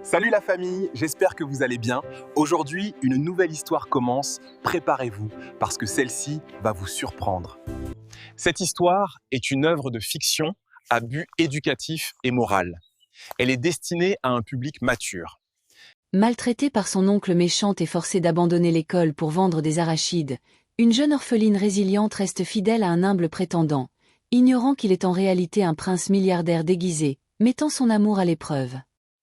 Salut la famille, j'espère que vous allez bien. Aujourd'hui, une nouvelle histoire commence. Préparez-vous, parce que celle-ci va vous surprendre. Cette histoire est une œuvre de fiction à but éducatif et moral. Elle est destinée à un public mature. Maltraitée par son oncle méchant et forcée d'abandonner l'école pour vendre des arachides, une jeune orpheline résiliente reste fidèle à un humble prétendant, ignorant qu'il est en réalité un prince milliardaire déguisé, mettant son amour à l'épreuve.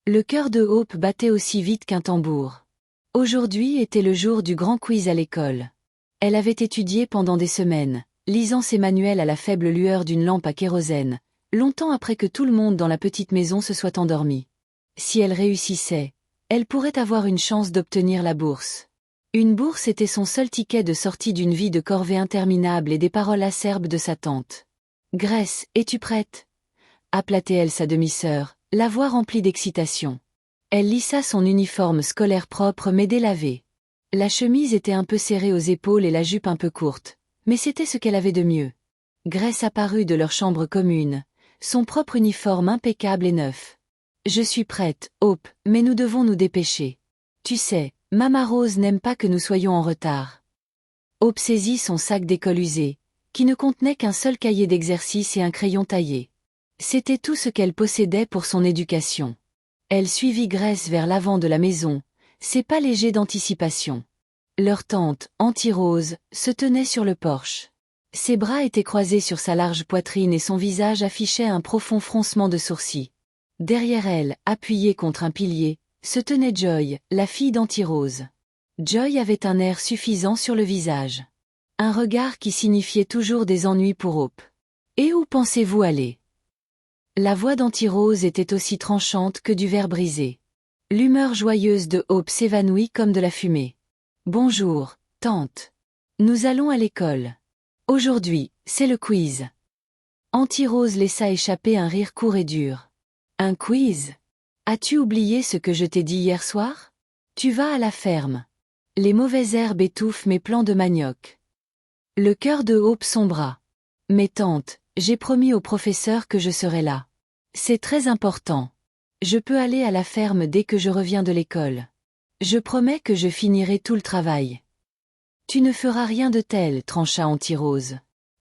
Le cœur de Hope battait aussi vite qu'un tambour. Aujourd'hui était le jour du grand quiz à l'école. Elle avait étudié pendant des semaines, lisant ses manuels à la faible lueur d'une lampe à kérosène, longtemps après que tout le monde dans la petite maison se soit endormi. Si elle réussissait, elle pourrait avoir une chance d'obtenir la bourse. Une bourse était son seul ticket de sortie d'une vie de corvée interminable et des paroles acerbes de sa tante. « Grace, es-tu prête ?» appela-t-elle sa demi-sœur, la voix remplie d'excitation. Elle lissa son uniforme scolaire propre mais délavé. La chemise était un peu serrée aux épaules et la jupe un peu courte, mais c'était ce qu'elle avait de mieux. Grace apparut de leur chambre commune, son propre uniforme impeccable et neuf. « Je suis prête, Hope, mais nous devons nous dépêcher. Tu sais, Mama Rose n'aime pas que nous soyons en retard. » Hope saisit son sac d'école usé, qui ne contenait qu'un seul cahier d'exercice et un crayon taillé. C'était tout ce qu'elle possédait pour son éducation. Elle suivit Grace vers l'avant de la maison, ses pas légers d'anticipation. Leur tante, Anti-Rose, se tenait sur le porche. Ses bras étaient croisés sur sa large poitrine et son visage affichait un profond froncement de sourcils. Derrière elle, appuyée contre un pilier, se tenait Joy, la fille d'Anti-Rose. Joy avait un air suffisant sur le visage. Un regard qui signifiait toujours des ennuis pour Hope. « Et où pensez-vous aller ?» La voix d'Anti-Rose était aussi tranchante que du verre brisé. L'humeur joyeuse de Hope s'évanouit comme de la fumée. « Bonjour, tante. Nous allons à l'école. Aujourd'hui, c'est le quiz. » Anti-Rose laissa échapper un rire court et dur. « Un quiz ? As-tu oublié ce que je t'ai dit hier soir ? Tu vas à la ferme. Les mauvaises herbes étouffent mes plants de manioc. » Le cœur de Hope sombra. « Mais tante, j'ai promis au professeur que je serai là. C'est très important. Je peux aller à la ferme dès que je reviens de l'école. Je promets que je finirai tout le travail. » « Tu ne feras rien de tel, trancha Anti-Rose.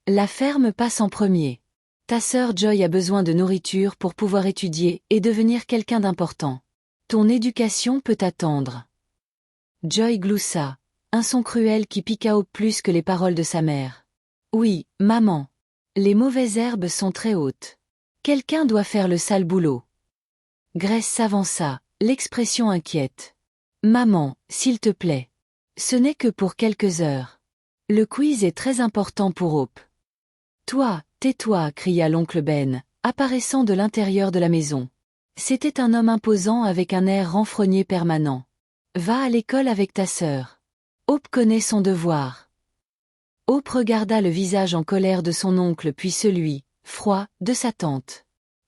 La ferme passe en premier. Ta sœur Joy a besoin de nourriture pour pouvoir étudier et devenir quelqu'un d'important. Ton éducation peut attendre. » Joy gloussa, un son cruel qui piqua Hope plus que les paroles de sa mère. « Oui, maman. Les mauvaises herbes sont très hautes. Quelqu'un doit faire le sale boulot. » Grace s'avança, l'expression inquiète. « Maman, s'il te plaît. Ce n'est que pour quelques heures. Le quiz est très important pour Hope. »« Toi, tais-toi » cria l'oncle Ben, apparaissant de l'intérieur de la maison. C'était un homme imposant avec un air renfrogné permanent. « Va à l'école avec ta sœur. Hope connaît son devoir. » Hope regarda le visage en colère de son oncle puis celui, froid, de sa tante.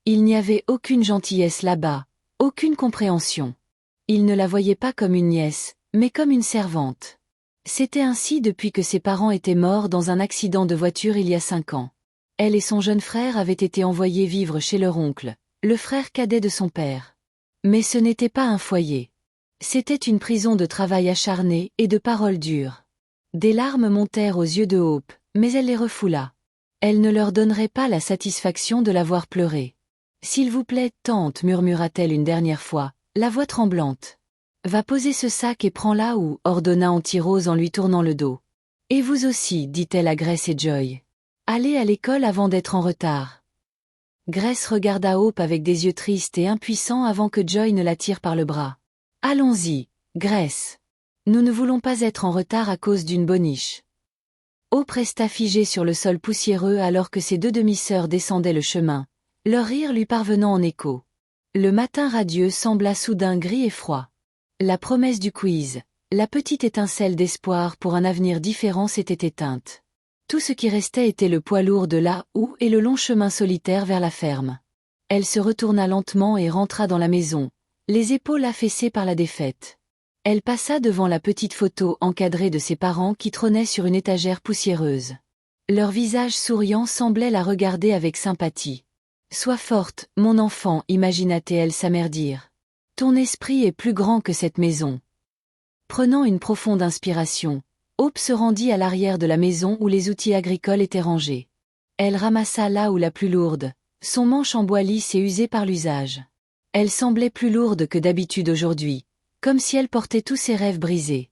Il n'y avait aucune gentillesse là-bas, aucune compréhension. Il ne la voyait pas comme une nièce, mais comme une servante. C'était ainsi depuis que ses parents étaient morts dans un accident de voiture il y a 5 ans. Elle et son jeune frère avaient été envoyés vivre chez leur oncle, le frère cadet de son père. Mais ce n'était pas un foyer. C'était une prison de travail acharné et de paroles dures. Des larmes montèrent aux yeux de Hope, mais elle les refoula. Elle ne leur donnerait pas la satisfaction de la voir pleurer. « S'il vous plaît, tante, » murmura-t-elle une dernière fois, la voix tremblante. « Va poser ce sac et prends-la où » ordonna Anti-Rose en lui tournant le dos. « Et vous aussi, dit-elle à Grace et Joy. Allez à l'école avant d'être en retard. » Grace regarda Hope avec des yeux tristes et impuissants avant que Joy ne la tire par le bras. « Allons-y, Grace. Nous ne voulons pas être en retard à cause d'une boniche. » Hope resta figée sur le sol poussiéreux alors que ses 2 demi-sœurs descendaient le chemin, leur rire lui parvenant en écho. Le matin radieux sembla soudain gris et froid. La promesse du quiz, la petite étincelle d'espoir pour un avenir différent s'était éteinte. Tout ce qui restait était le poids lourd de là où et le long chemin solitaire vers la ferme. Elle se retourna lentement et rentra dans la maison, les épaules affaissées par la défaite. Elle passa devant la petite photo encadrée de ses parents qui trônait sur une étagère poussiéreuse. Leur visage souriant semblait la regarder avec sympathie. « Sois forte, mon enfant » imagina-t-elle sa mère dire. « Ton esprit est plus grand que cette maison. Prenant une profonde inspiration, Hope se rendit à l'arrière de la maison où les outils agricoles étaient rangés. Elle ramassa là où la plus lourde, son manche en bois lisse et usé par l'usage. Elle semblait plus lourde que d'habitude aujourd'hui, comme si elle portait tous ses rêves brisés.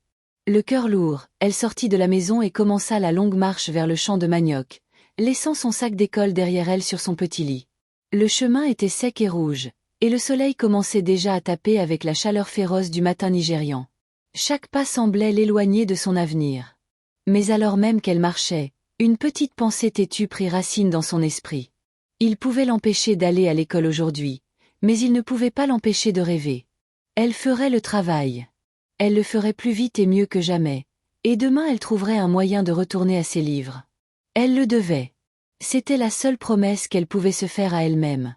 Le cœur lourd, elle sortit de la maison et commença la longue marche vers le champ de manioc, laissant son sac d'école derrière elle sur son petit lit. Le chemin était sec et rouge, et le soleil commençait déjà à taper avec la chaleur féroce du matin nigérian. Chaque pas semblait l'éloigner de son avenir. Mais alors même qu'elle marchait, une petite pensée têtue prit racine dans son esprit. Il pouvait l'empêcher d'aller à l'école aujourd'hui, mais il ne pouvait pas l'empêcher de rêver. Elle ferait le travail. Elle le ferait plus vite et mieux que jamais, et demain elle trouverait un moyen de retourner à ses livres. Elle le devait. C'était la seule promesse qu'elle pouvait se faire à elle-même.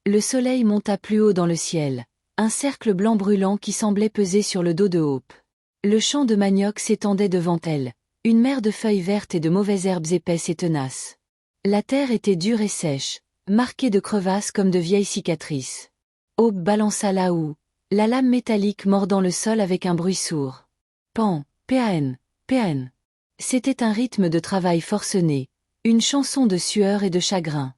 Le soleil monta plus haut dans le ciel, un cercle blanc brûlant qui semblait peser sur le dos de Hope. Le champ de manioc s'étendait devant elle, une mer de feuilles vertes et de mauvaises herbes épaisses et tenaces. La terre était dure et sèche, marquée de crevasses comme de vieilles cicatrices. Hope balança la houe, la lame métallique mordant le sol avec un bruit sourd. Pan, pan, pan. C'était un rythme de travail forcené, une chanson de sueur et de chagrin.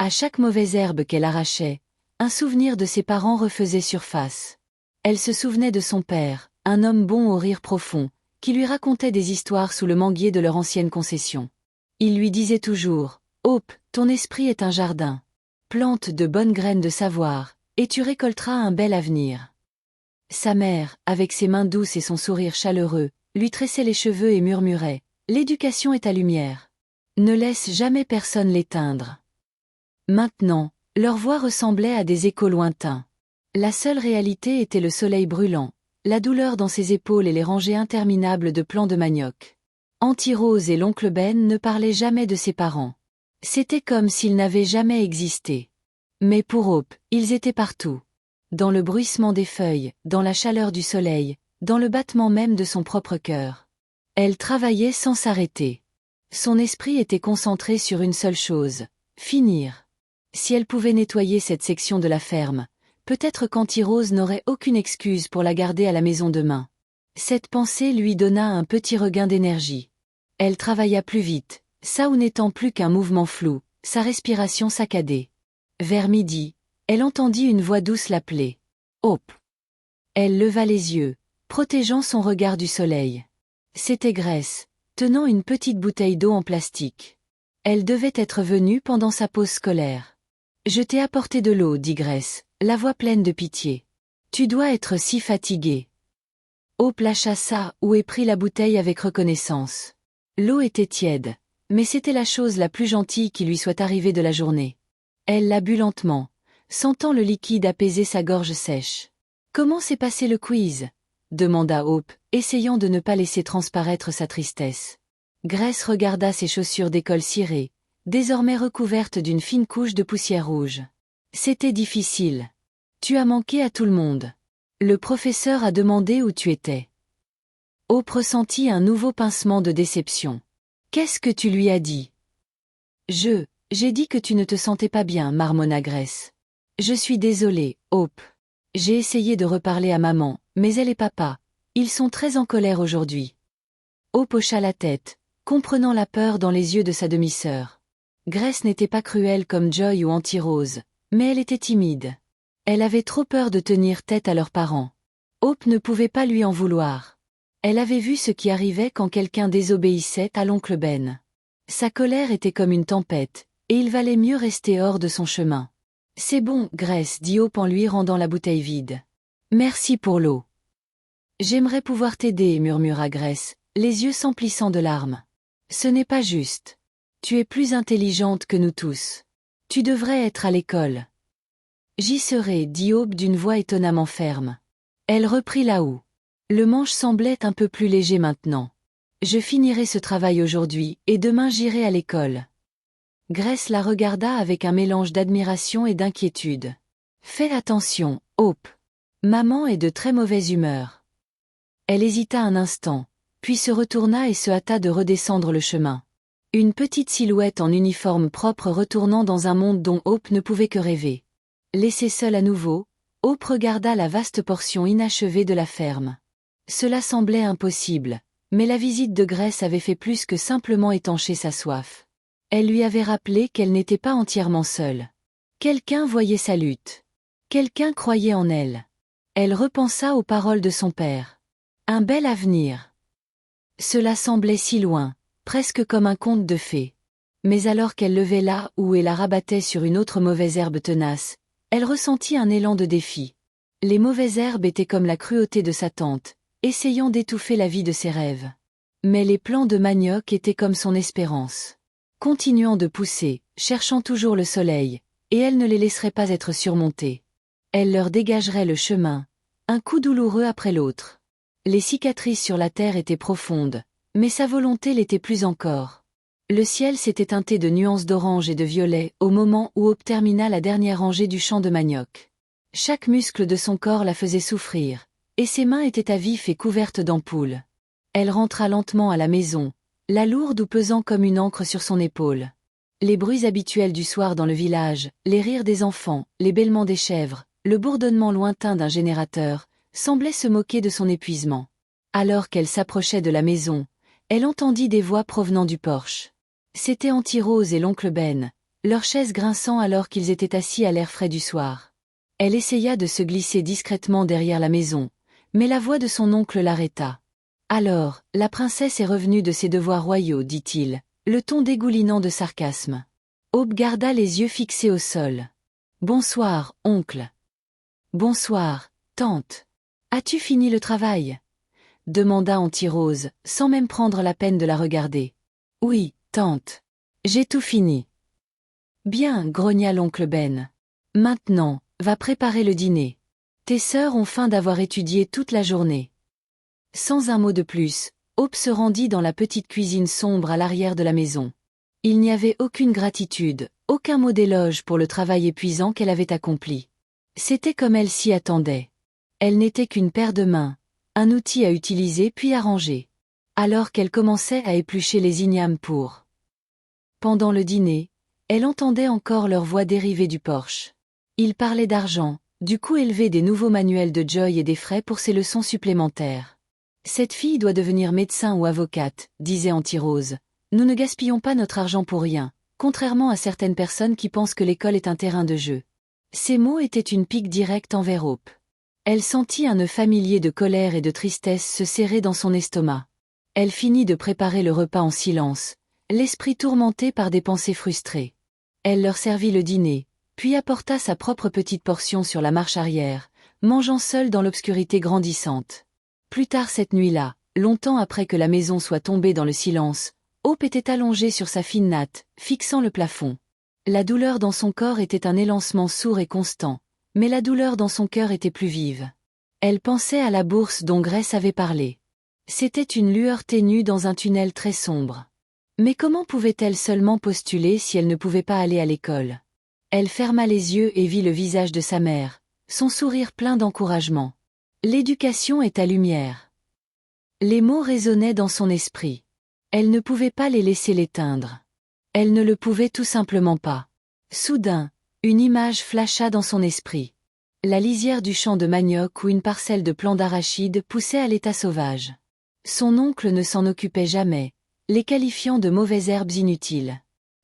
À chaque mauvaise herbe qu'elle arrachait, un souvenir de ses parents refaisait surface. Elle se souvenait de son père, un homme bon au rire profond, qui lui racontait des histoires sous le manguier de leur ancienne concession. Il lui disait toujours, « Hope, ton esprit est un jardin. Plante de bonnes graines de savoir, et tu récolteras un bel avenir. » Sa mère, avec ses mains douces et son sourire chaleureux, lui tressait les cheveux et murmurait, « L'éducation est ta lumière. Ne laisse jamais personne l'éteindre. » Maintenant, leur voix ressemblait à des échos lointains. La seule réalité était le soleil brûlant, la douleur dans ses épaules et les rangées interminables de plants de manioc. Auntie Rose et l'oncle Ben ne parlaient jamais de ses parents. C'était comme s'ils n'avaient jamais existé. Mais pour Hope, ils étaient partout. Dans le bruissement des feuilles, dans la chaleur du soleil, dans le battement même de son propre cœur. Elle travaillait sans s'arrêter. Son esprit était concentré sur une seule chose, finir. Si elle pouvait nettoyer cette section de la ferme, peut-être qu'Auntie Rose n'aurait aucune excuse pour la garder à la maison demain. Cette pensée lui donna un petit regain d'énergie. Elle travailla plus vite, ça ou n'étant plus qu'un mouvement flou, sa respiration saccadée. Vers midi, elle entendit une voix douce l'appeler. Hope. Elle leva les yeux, protégeant son regard du soleil. C'était Grace, tenant une petite bouteille d'eau en plastique. Elle devait être venue pendant sa pause scolaire. « Je t'ai apporté de l'eau, dit Grace, la voix pleine de pitié. Tu dois être si fatiguée. » Hope lâcha ça ou et prit la bouteille avec reconnaissance. L'eau était tiède, mais c'était la chose la plus gentille qui lui soit arrivée de la journée. Elle la but lentement, sentant le liquide apaiser sa gorge sèche. « Comment s'est passé le quiz ?» demanda Hope, essayant de ne pas laisser transparaître sa tristesse. Grace regarda ses chaussures d'école cirées, désormais recouvertes d'une fine couche de poussière rouge. « C'était difficile. Tu as manqué à tout le monde. Le professeur a demandé où tu étais. » Hope ressentit un nouveau pincement de déception. « Qu'est-ce que tu lui as dit ?»« J'ai dit que tu ne te sentais pas bien, marmonna Grace. Je suis désolée, Hope. J'ai essayé de reparler à maman, mais elle et papa, ils sont très en colère aujourd'hui. » Hope hocha la tête, comprenant la peur dans les yeux de sa demi-sœur. Grace n'était pas cruelle comme Joy ou Auntie Rose, mais elle était timide. Elle avait trop peur de tenir tête à leurs parents. Hope ne pouvait pas lui en vouloir. Elle avait vu ce qui arrivait quand quelqu'un désobéissait à l'oncle Ben. Sa colère était comme une tempête, et il valait mieux rester hors de son chemin. « C'est bon, Grace, dit Hope en lui rendant la bouteille vide. Merci pour l'eau. »« J'aimerais pouvoir t'aider, murmura Grace, les yeux s'emplissant de larmes. Ce n'est pas juste. Tu es plus intelligente que nous tous. Tu devrais être à l'école. »« J'y serai, dit Hope d'une voix étonnamment ferme. Elle reprit la houe. Le manche semblait un peu plus léger maintenant. « Je finirai ce travail aujourd'hui, et demain j'irai à l'école. » Grace la regarda avec un mélange d'admiration et d'inquiétude. « Fais attention, Hope. Maman est de très mauvaise humeur. » Elle hésita un instant, puis se retourna et se hâta de redescendre le chemin. Une petite silhouette en uniforme propre retournant dans un monde dont Hope ne pouvait que rêver. Laissée seule à nouveau, Hope regarda la vaste portion inachevée de la ferme. Cela semblait impossible, mais la visite de Grace avait fait plus que simplement étancher sa soif. Elle lui avait rappelé qu'elle n'était pas entièrement seule. Quelqu'un voyait sa lutte. Quelqu'un croyait en elle. Elle repensa aux paroles de son père. Un bel avenir. Cela semblait si loin, presque comme un conte de fées. Mais alors qu'elle levait là où et la rabattait sur une autre mauvaise herbe tenace, elle ressentit un élan de défi. Les mauvaises herbes étaient comme la cruauté de sa tante, essayant d'étouffer la vie de ses rêves. Mais les plants de manioc étaient comme son espérance. Continuant de pousser, cherchant toujours le soleil, et elle ne les laisserait pas être surmontées. Elle leur dégagerait le chemin, un coup douloureux après l'autre. Les cicatrices sur la terre étaient profondes, mais sa volonté l'était plus encore. Le ciel s'était teinté de nuances d'orange et de violet au moment où Hope termina la dernière rangée du champ de manioc. Chaque muscle de son corps la faisait souffrir, et ses mains étaient à vif et couvertes d'ampoules. Elle rentra lentement à la maison, la lourde ou pesant comme une ancre sur son épaule. Les bruits habituels du soir dans le village, les rires des enfants, les bêlements des chèvres, le bourdonnement lointain d'un générateur, semblaient se moquer de son épuisement. Alors qu'elle s'approchait de la maison, elle entendit des voix provenant du porche. C'étaient Auntie Rose et l'oncle Ben, leurs chaises grinçant alors qu'ils étaient assis à l'air frais du soir. Elle essaya de se glisser discrètement derrière la maison, mais la voix de son oncle l'arrêta. « Alors, la princesse est revenue de ses devoirs royaux, dit-il, le ton dégoulinant de sarcasme. Hope garda les yeux fixés au sol. « Bonsoir, oncle. »« Bonsoir, tante. As-tu fini le travail ?» demanda Auntie Rose, sans même prendre la peine de la regarder. « Oui, tante. J'ai tout fini. »« Bien, » grogna l'oncle Ben. « Maintenant, va préparer le dîner. Tes sœurs ont faim d'avoir étudié toute la journée. » Sans un mot de plus, Hope se rendit dans la petite cuisine sombre à l'arrière de la maison. Il n'y avait aucune gratitude, aucun mot d'éloge pour le travail épuisant qu'elle avait accompli. C'était comme elle s'y attendait. Elle n'était qu'une paire de mains, un outil à utiliser puis à ranger. Alors qu'elle commençait à éplucher les ignames pour. Pendant le dîner, elle entendait encore leur voix dérivée du porche. Ils parlaient d'argent, du coût élevé des nouveaux manuels de Joy et des frais pour ses leçons supplémentaires. « Cette fille doit devenir médecin ou avocate, » disait Auntie Rose. « Nous ne gaspillons pas notre argent pour rien, contrairement à certaines personnes qui pensent que l'école est un terrain de jeu. » Ces mots étaient une pique directe envers Hope. Elle sentit un nœud familier de colère et de tristesse se serrer dans son estomac. Elle finit de préparer le repas en silence, l'esprit tourmenté par des pensées frustrées. Elle leur servit le dîner, puis apporta sa propre petite portion sur la marche arrière, mangeant seule dans l'obscurité grandissante. Plus tard cette nuit-là, longtemps après que la maison soit tombée dans le silence, Hope était allongée sur sa fine natte, fixant le plafond. La douleur dans son corps était un élancement sourd et constant, mais la douleur dans son cœur était plus vive. Elle pensait à la bourse dont Grace avait parlé. C'était une lueur ténue dans un tunnel très sombre. Mais comment pouvait-elle seulement postuler si elle ne pouvait pas aller à l'école? Elle ferma les yeux et vit le visage de sa mère, son sourire plein d'encouragement. L'éducation est ta lumière. Les mots résonnaient dans son esprit. Elle ne pouvait pas les laisser l'éteindre. Elle ne le pouvait tout simplement pas. Soudain, une image flasha dans son esprit. La lisière du champ de manioc où une parcelle de plants d'arachide poussait à l'état sauvage. Son oncle ne s'en occupait jamais, les qualifiant de mauvaises herbes inutiles.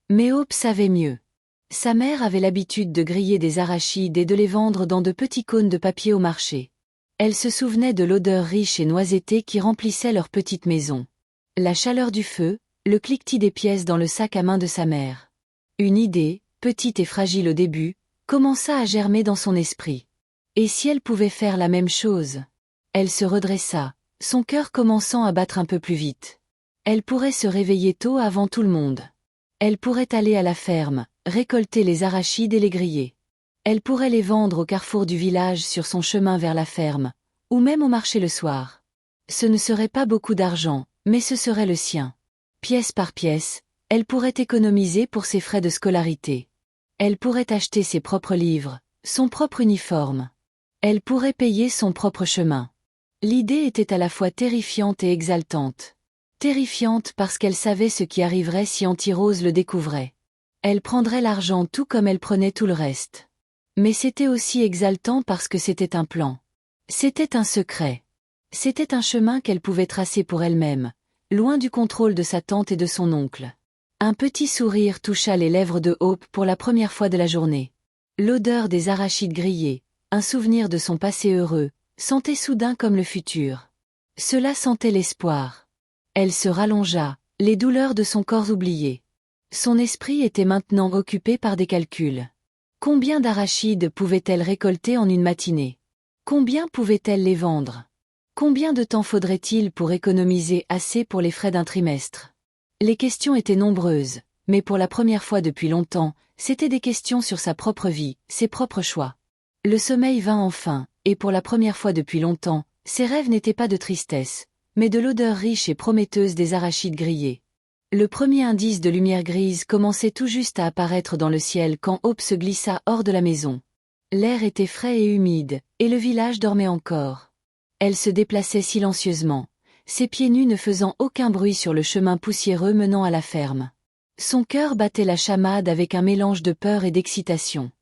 Mais Hope savait mieux. Sa mère avait l'habitude de griller des arachides et de les vendre dans de petits cônes de papier au marché. Elle se souvenait de l'odeur riche et noisettée qui remplissait leur petite maison. La chaleur du feu, le cliquetis des pièces dans le sac à main de sa mère. Une idée, petite et fragile au début, commença à germer dans son esprit. Et si elle pouvait faire la même chose? Elle se redressa, son cœur commençant à battre un peu plus vite. Elle pourrait se réveiller tôt avant tout le monde. Elle pourrait aller à la ferme, récolter les arachides et les griller. Elle pourrait les vendre au carrefour du village sur son chemin vers la ferme, ou même au marché le soir. Ce ne serait pas beaucoup d'argent, mais ce serait le sien. Pièce par pièce, elle pourrait économiser pour ses frais de scolarité. Elle pourrait acheter ses propres livres, son propre uniforme. Elle pourrait payer son propre chemin. L'idée était à la fois terrifiante et exaltante. Terrifiante parce qu'elle savait ce qui arriverait si Auntie Rose le découvrait. Elle prendrait l'argent tout comme elle prenait tout le reste. Mais c'était aussi exaltant parce que c'était un plan. C'était un secret. C'était un chemin qu'elle pouvait tracer pour elle-même, loin du contrôle de sa tante et de son oncle. Un petit sourire toucha les lèvres de Hope pour la première fois de la journée. L'odeur des arachides grillés, un souvenir de son passé heureux, sentait soudain comme le futur. Cela sentait l'espoir. Elle se rallongea, les douleurs de son corps oubliées. Son esprit était maintenant occupé par des calculs. Combien d'arachides pouvait-elle récolter en une matinée? Combien pouvait-elle les vendre? Combien de temps faudrait-il pour économiser assez pour les frais d'un trimestre? Les questions étaient nombreuses, mais pour la première fois depuis longtemps, c'étaient des questions sur sa propre vie, ses propres choix. Le sommeil vint enfin, et pour la première fois depuis longtemps, ses rêves n'étaient pas de tristesse, mais de l'odeur riche et prometteuse des arachides grillés. Le premier indice de lumière grise commençait tout juste à apparaître dans le ciel quand Hope se glissa hors de la maison. L'air était frais et humide, et le village dormait encore. Elle se déplaçait silencieusement, ses pieds nus ne faisant aucun bruit sur le chemin poussiéreux menant à la ferme. Son cœur battait la chamade avec un mélange de peur et d'excitation.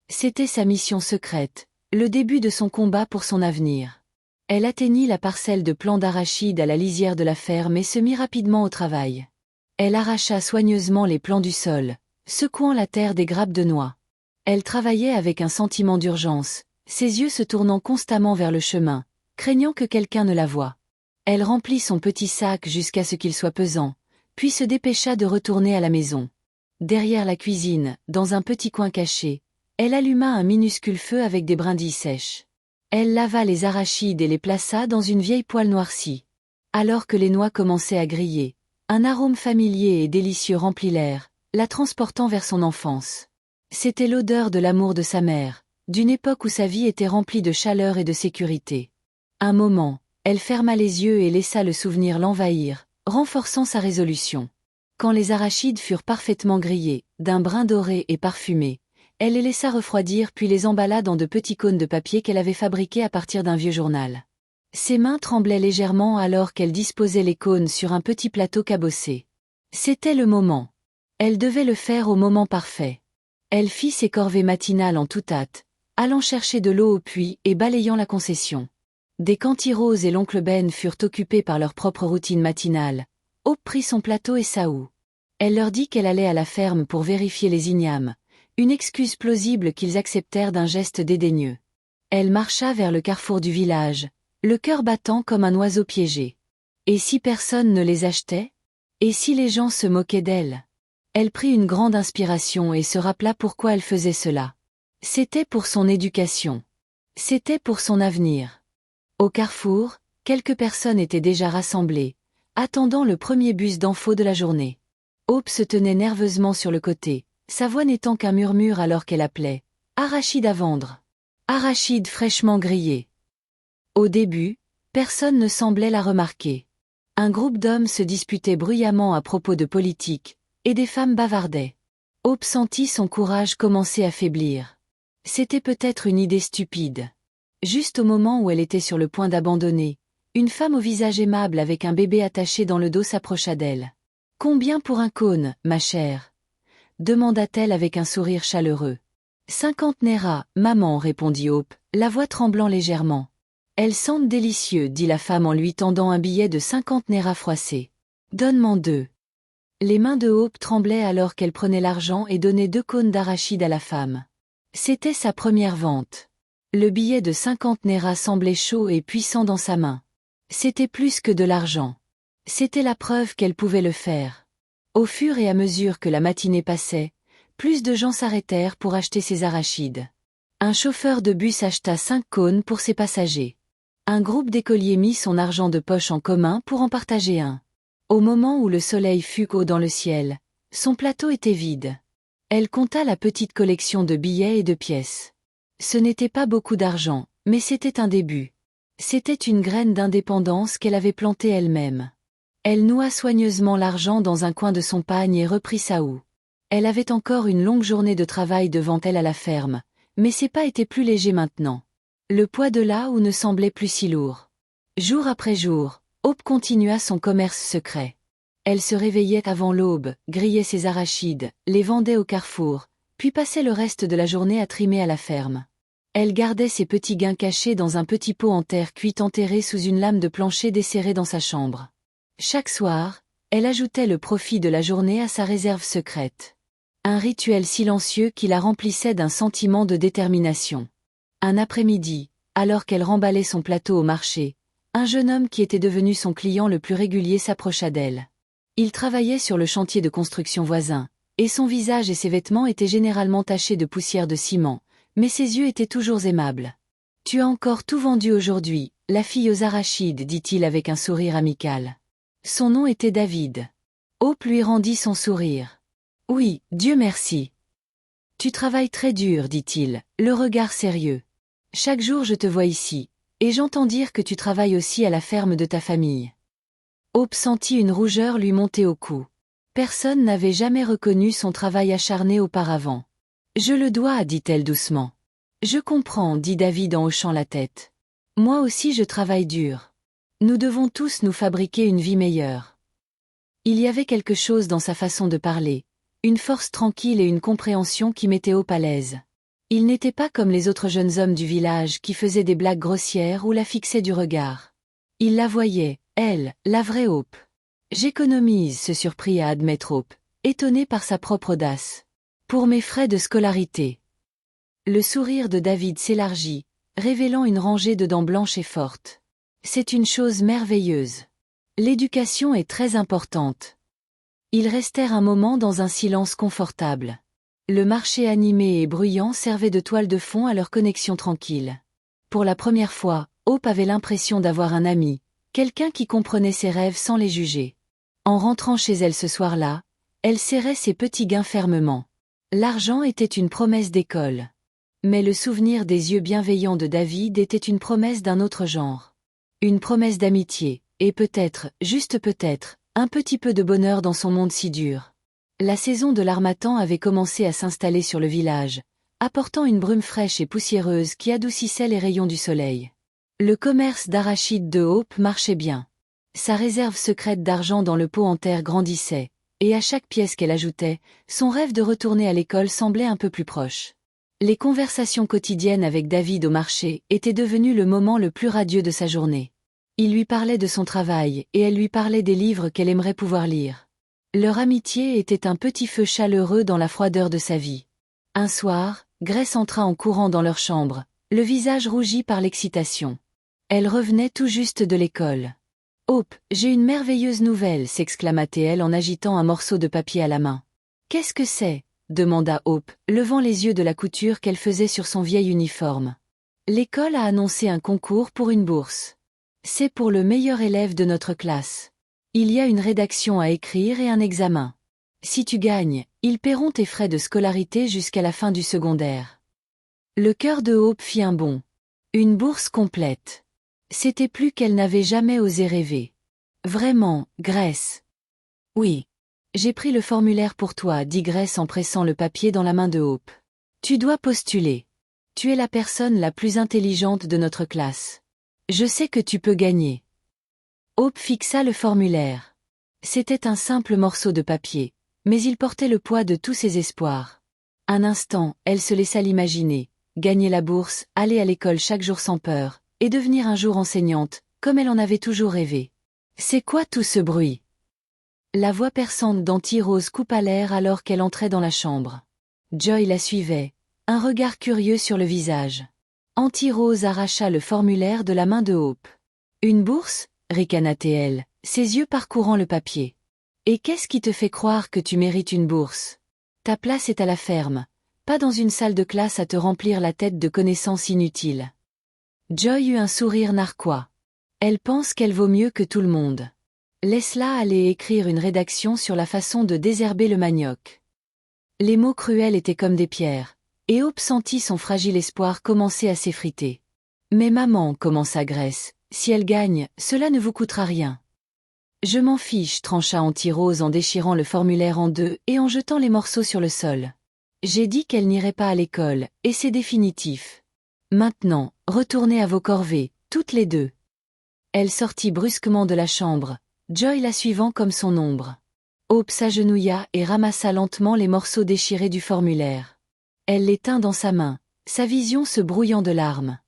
C'était sa mission secrète, le début de son combat pour son avenir. Elle atteignit la parcelle de plants d'arachides à la lisière de la ferme et se mit rapidement au travail. Elle arracha soigneusement les plants du sol, secouant la terre des grappes de noix. Elle travaillait avec un sentiment d'urgence, ses yeux se tournant constamment vers le chemin, craignant que quelqu'un ne la voie. Elle remplit son petit sac jusqu'à ce qu'il soit pesant, puis se dépêcha de retourner à la maison. Derrière la cuisine, dans un petit coin caché, elle alluma un minuscule feu avec des brindilles sèches. Elle lava les arachides et les plaça dans une vieille poêle noircie. Alors que les noix commençaient à griller, un arôme familier et délicieux remplit l'air, la transportant vers son enfance. C'était l'odeur de l'amour de sa mère, d'une époque où sa vie était remplie de chaleur et de sécurité. Un moment, elle ferma les yeux et laissa le souvenir l'envahir, renforçant sa résolution. Quand les arachides furent parfaitement grillés, d'un brun doré et parfumé, elle les laissa refroidir puis les emballa dans de petits cônes de papier qu'elle avait fabriqués à partir d'un vieux journal. Ses mains tremblaient légèrement alors qu'elle disposait les cônes sur un petit plateau cabossé. C'était le moment. Elle devait le faire au moment parfait. Elle fit ses corvées matinales en toute hâte, allant chercher de l'eau au puits et balayant la concession. Dès qu'Anti-Rose et l'oncle Ben furent occupés par leur propre routine matinale, Hope prit son plateau et sa houe. Elle leur dit qu'elle allait à la ferme pour vérifier les ignames, une excuse plausible qu'ils acceptèrent d'un geste dédaigneux. Elle marcha vers le carrefour du village, le cœur battant comme un oiseau piégé. Et si personne ne les achetait? Et si les gens se moquaient d'elle? Elle prit une grande inspiration et se rappela pourquoi elle faisait cela. C'était pour son éducation. C'était pour son avenir. Au carrefour, quelques personnes étaient déjà rassemblées, attendant le premier bus d'info de la journée. Hope se tenait nerveusement sur le côté, sa voix n'étant qu'un murmure alors qu'elle appelait « Arachides à vendre !»« Arachides fraîchement grillés !» Au début, personne ne semblait la remarquer. Un groupe d'hommes se disputait bruyamment à propos de politique, et des femmes bavardaient. Hope sentit son courage commencer à faiblir. C'était peut-être une idée stupide. Juste au moment où elle était sur le point d'abandonner, une femme au visage aimable avec un bébé attaché dans le dos s'approcha d'elle. « Combien pour un cône, ma chère ?» demanda-t-elle avec un sourire chaleureux. « 50 Naira, maman, répondit Hope, la voix tremblant légèrement. « Elles sentent délicieux, dit la femme en lui tendant un billet de 50 Naira froissé. « Donne-m'en 2. » Les mains de Hope tremblaient alors qu'elle prenait l'argent et donnait 2 cônes d'arachide à la femme. C'était sa première vente. Le billet de 50 Naira semblait chaud et puissant dans sa main. C'était plus que de l'argent. C'était la preuve qu'elle pouvait le faire. Au fur et à mesure que la matinée passait, plus de gens s'arrêtèrent pour acheter ces arachides. Un chauffeur de bus acheta 5 cônes pour ses passagers. Un groupe d'écoliers mit son argent de poche en commun pour en partager un. Au moment où le soleil fut haut dans le ciel, son plateau était vide. Elle compta la petite collection de billets et de pièces. Ce n'était pas beaucoup d'argent, mais c'était un début. C'était une graine d'indépendance qu'elle avait plantée elle-même. Elle noua soigneusement l'argent dans un coin de son pagne et reprit sa houe. Elle avait encore une longue journée de travail devant elle à la ferme, mais ses pas étaient plus légers maintenant. Le poids de la houe ne semblait plus si lourd. Jour après jour, Hope continua son commerce secret. Elle se réveillait avant l'aube, grillait ses arachides, les vendait au carrefour, puis passait le reste de la journée à trimer à la ferme. Elle gardait ses petits gains cachés dans un petit pot en terre cuite enterré sous une lame de plancher desserrée dans sa chambre. Chaque soir, elle ajoutait le profit de la journée à sa réserve secrète. Un rituel silencieux qui la remplissait d'un sentiment de détermination. Un après-midi, alors qu'elle remballait son plateau au marché, un jeune homme qui était devenu son client le plus régulier s'approcha d'elle. Il travaillait sur le chantier de construction voisin, et son visage et ses vêtements étaient généralement tachés de poussière de ciment, mais ses yeux étaient toujours aimables. « Tu as encore tout vendu aujourd'hui, la fille aux arachides, dit-il avec un sourire amical. Son nom était David. Hope lui rendit son sourire. « Oui, Dieu merci. »« Tu travailles très dur, dit-il, le regard sérieux. Chaque jour je te vois ici, et j'entends dire que tu travailles aussi à la ferme de ta famille. » Hope sentit une rougeur lui monter au cou. Personne n'avait jamais reconnu son travail acharné auparavant. « Je le dois, dit-elle doucement. « Je comprends, dit David en hochant la tête. Moi aussi je travaille dur. Nous devons tous nous fabriquer une vie meilleure. » Il y avait quelque chose dans sa façon de parler, une force tranquille et une compréhension qui mettait Hope à l'aise. Il n'était pas comme les autres jeunes hommes du village qui faisaient des blagues grossières ou la fixaient du regard. Il la voyait, elle, la vraie Hope. « J'économise, se surprit à admettre Hope, étonnée par sa propre audace. « Pour mes frais de scolarité. » Le sourire de David s'élargit, révélant une rangée de dents blanches et fortes. « C'est une chose merveilleuse. L'éducation est très importante. » Ils restèrent un moment dans un silence confortable. Le marché animé et bruyant servait de toile de fond à leur connexion tranquille. Pour la première fois, Hope avait l'impression d'avoir un ami, quelqu'un qui comprenait ses rêves sans les juger. En rentrant chez elle ce soir-là, elle serrait ses petits gains fermement. L'argent était une promesse d'école. Mais le souvenir des yeux bienveillants de David était une promesse d'un autre genre. Une promesse d'amitié, et peut-être, juste peut-être, un petit peu de bonheur dans son monde si dur. La saison de l'harmattan avait commencé à s'installer sur le village, apportant une brume fraîche et poussiéreuse qui adoucissait les rayons du soleil. Le commerce d'arachides de Hope marchait bien. Sa réserve secrète d'argent dans le pot en terre grandissait, et à chaque pièce qu'elle ajoutait, son rêve de retourner à l'école semblait un peu plus proche. Les conversations quotidiennes avec David au marché étaient devenues le moment le plus radieux de sa journée. Il lui parlait de son travail et elle lui parlait des livres qu'elle aimerait pouvoir lire. Leur amitié était un petit feu chaleureux dans la froideur de sa vie. Un soir, Grace entra en courant dans leur chambre, le visage rougi par l'excitation. Elle revenait tout juste de l'école. « Hope, j'ai une merveilleuse nouvelle » s'exclama-t-elle en agitant un morceau de papier à la main. « Qu'est-ce que c'est ?» demanda Hope, levant les yeux de la couture qu'elle faisait sur son vieil uniforme. « L'école a annoncé un concours pour une bourse. C'est pour le meilleur élève de notre classe. Il y a une rédaction à écrire et un examen. Si tu gagnes, ils paieront tes frais de scolarité jusqu'à la fin du secondaire. » Le cœur de Hope fit un bond. Une bourse complète. C'était plus qu'elle n'avait jamais osé rêver. Vraiment, Grace. Oui. J'ai pris le formulaire pour toi, dit Grace en pressant le papier dans la main de Hope. Tu dois postuler. Tu es la personne la plus intelligente de notre classe. Je sais que tu peux gagner. Hope fixa le formulaire. C'était un simple morceau de papier, mais il portait le poids de tous ses espoirs. Un instant, elle se laissa l'imaginer, gagner la bourse, aller à l'école chaque jour sans peur, et devenir un jour enseignante, comme elle en avait toujours rêvé. C'est quoi tout ce bruit? La voix perçante d'Anti-Rose coupa l'air alors qu'elle entrait dans la chambre. Joy la suivait, un regard curieux sur le visage. Anti-Rose arracha le formulaire de la main de Hope. « Une bourse » ricana-t-elle, ses yeux parcourant le papier. « Et qu'est-ce qui te fait croire que tu mérites une bourse? Ta place est à la ferme, pas dans une salle de classe à te remplir la tête de connaissances inutiles. » Joy eut un sourire narquois. Elle pense qu'elle vaut mieux que tout le monde. Laisse-la aller écrire une rédaction sur la façon de désherber le manioc. Les mots cruels étaient comme des pierres, et Hope sentit son fragile espoir commencer à s'effriter. Mais maman, commença Grace, si elle gagne, cela ne vous coûtera rien. Je m'en fiche, trancha Anti-Rose en déchirant le formulaire en deux et en jetant les morceaux sur le sol. J'ai dit qu'elle n'irait pas à l'école, et c'est définitif. Maintenant, retournez à vos corvées, toutes les deux. Elle sortit brusquement de la chambre, Joy la suivant comme son ombre. Hope s'agenouilla et ramassa lentement les morceaux déchirés du formulaire. Elle les tint dans sa main, sa vision se brouillant de larmes.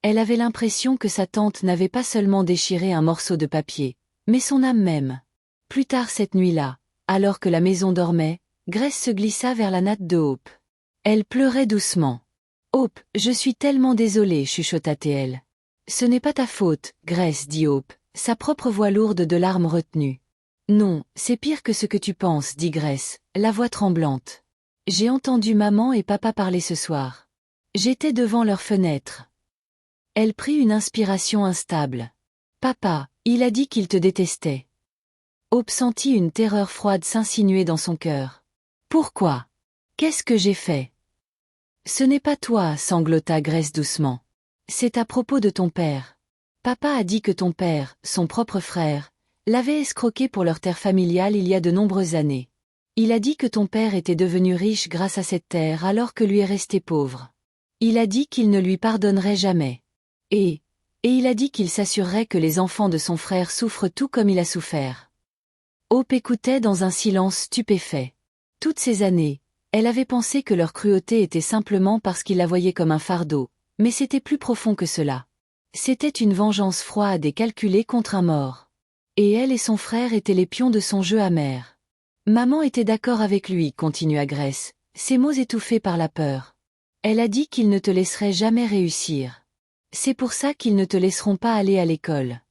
Elle avait l'impression que sa tante n'avait pas seulement déchiré un morceau de papier, mais son âme même. Plus tard cette nuit-là, alors que la maison dormait, Grace se glissa vers la natte de Hope. Elle pleurait doucement. « Hope, je suis tellement désolée, chuchota-t-elle. Ce n'est pas ta faute, Grace, dit Hope, sa propre voix lourde de larmes retenues. Non, c'est pire que ce que tu penses, dit Grace, la voix tremblante. J'ai entendu maman et papa parler ce soir. J'étais devant leur fenêtre. Elle prit une inspiration instable. Papa, il a dit qu'il te détestait. Hope sentit une terreur froide s'insinuer dans son cœur. Pourquoi? Qu'est-ce que j'ai fait? Ce n'est pas toi, sanglota Grace doucement. C'est à propos de ton père. Papa a dit que ton père, son propre frère, l'avait escroqué pour leur terre familiale il y a de nombreuses années. Il a dit que ton père était devenu riche grâce à cette terre alors que lui est resté pauvre. Il a dit qu'il ne lui pardonnerait jamais. Et il a dit qu'il s'assurerait que les enfants de son frère souffrent tout comme il a souffert. Hope écoutait dans un silence stupéfait. Toutes ces années, elle avait pensé que leur cruauté était simplement parce qu'il la voyait comme un fardeau, mais c'était plus profond que cela. C'était une vengeance froide et calculée contre un mort. Et elle et son frère étaient les pions de son jeu amer. Maman était d'accord avec lui, continua Grace, ses mots étouffés par la peur. Elle a dit qu'ils ne te laisseraient jamais réussir. C'est pour ça qu'ils ne te laisseront pas aller à l'école.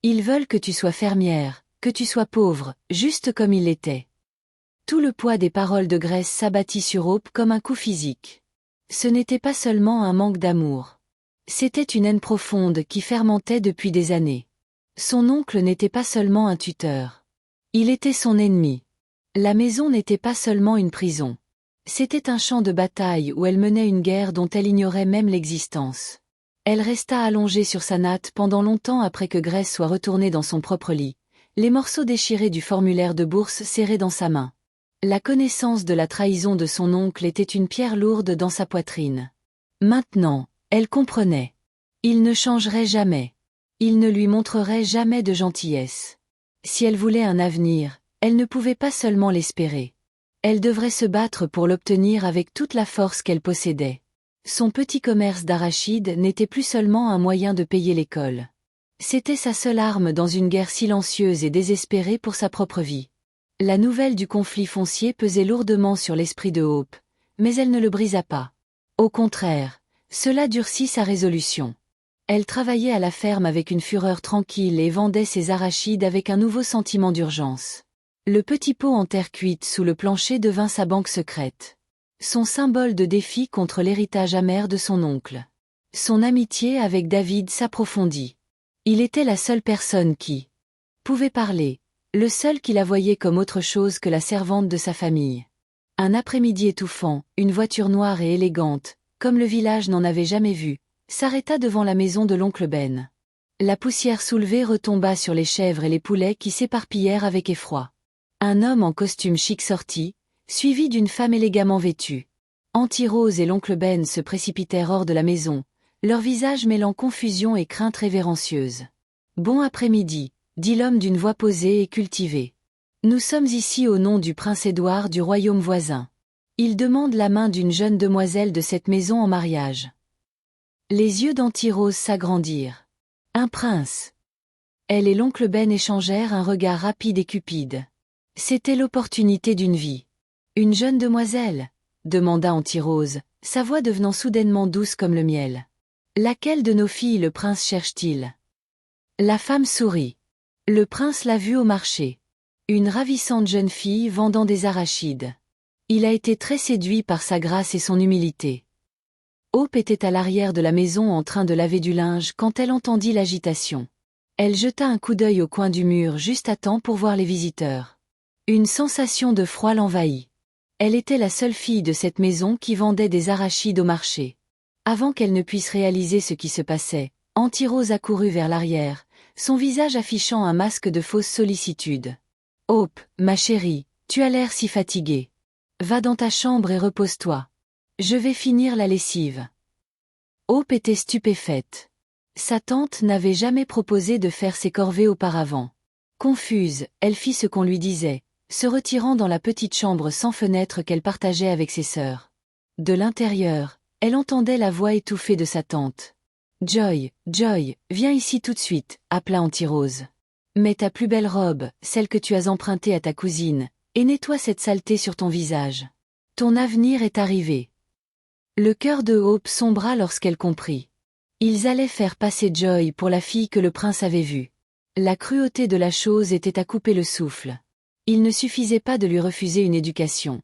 Ils veulent que tu sois fermière, que tu sois pauvre, juste comme il l'était. Tout le poids des paroles de Grace s'abattit sur Hope comme un coup physique. Ce n'était pas seulement un manque d'amour. C'était une haine profonde qui fermentait depuis des années. Son oncle n'était pas seulement un tuteur. Il était son ennemi. La maison n'était pas seulement une prison. C'était un champ de bataille où elle menait une guerre dont elle ignorait même l'existence. Elle resta allongée sur sa natte pendant longtemps après que Grace soit retournée dans son propre lit, les morceaux déchirés du formulaire de bourse serrés dans sa main. La connaissance de la trahison de son oncle était une pierre lourde dans sa poitrine. Maintenant, elle comprenait. Il ne changerait jamais. Il ne lui montrerait jamais de gentillesse. Si elle voulait un avenir, elle ne pouvait pas seulement l'espérer. Elle devrait se battre pour l'obtenir avec toute la force qu'elle possédait. Son petit commerce d'arachides n'était plus seulement un moyen de payer l'école. C'était sa seule arme dans une guerre silencieuse et désespérée pour sa propre vie. La nouvelle du conflit foncier pesait lourdement sur l'esprit de Hope, mais elle ne le brisa pas. Au contraire, cela durcit sa résolution. Elle travaillait à la ferme avec une fureur tranquille et vendait ses arachides avec un nouveau sentiment d'urgence. Le petit pot en terre cuite sous le plancher devint sa banque secrète. Son symbole de défi contre l'héritage amer de son oncle. Son amitié avec David s'approfondit. Il était la seule personne qui pouvait parler. Le seul qui la voyait comme autre chose que la servante de sa famille. Un après-midi étouffant, une voiture noire et élégante, comme le village n'en avait jamais vu, s'arrêta devant la maison de l'oncle Ben. La poussière soulevée retomba sur les chèvres et les poulets qui s'éparpillèrent avec effroi. Un homme en costume chic sortit, suivi d'une femme élégamment vêtue. Auntie Rose et l'oncle Ben se précipitèrent hors de la maison, leurs visages mêlant confusion et crainte révérencieuse. « Bon après-midi », dit l'homme d'une voix posée et cultivée. Nous sommes ici au nom du prince Édouard du royaume voisin. Il demande la main d'une jeune demoiselle de cette maison en mariage. Les yeux d'Auntie Rose s'agrandirent. Un prince. Elle et l'oncle Ben échangèrent un regard rapide et cupide. C'était l'opportunité d'une vie. Une jeune demoiselle? Demanda Auntie Rose, sa voix devenant soudainement douce comme le miel. Laquelle de nos filles le prince cherche-t-il? La femme sourit. Le prince l'a vue au marché. Une ravissante jeune fille vendant des arachides. Il a été très séduit par sa grâce et son humilité. Hope était à l'arrière de la maison en train de laver du linge quand elle entendit l'agitation. Elle jeta un coup d'œil au coin du mur juste à temps pour voir les visiteurs. Une sensation de froid l'envahit. Elle était la seule fille de cette maison qui vendait des arachides au marché. Avant qu'elle ne puisse réaliser ce qui se passait, Auntie Rose accourut vers l'arrière, son visage affichant un masque de fausse sollicitude. « Hope, ma chérie, tu as l'air si fatiguée. Va dans ta chambre et repose-toi. Je vais finir la lessive. » Hope était stupéfaite. Sa tante n'avait jamais proposé de faire ses corvées auparavant. Confuse, elle fit ce qu'on lui disait, se retirant dans la petite chambre sans fenêtre qu'elle partageait avec ses sœurs. De l'intérieur, elle entendait la voix étouffée de sa tante. « Joy, Joy, viens ici tout de suite », appela Anti-Rose. « Mets ta plus belle robe, celle que tu as empruntée à ta cousine, et nettoie cette saleté sur ton visage. Ton avenir est arrivé. » Le cœur de Hope sombra lorsqu'elle comprit. Ils allaient faire passer Joy pour la fille que le prince avait vue. La cruauté de la chose était à couper le souffle. Il ne suffisait pas de lui refuser une éducation.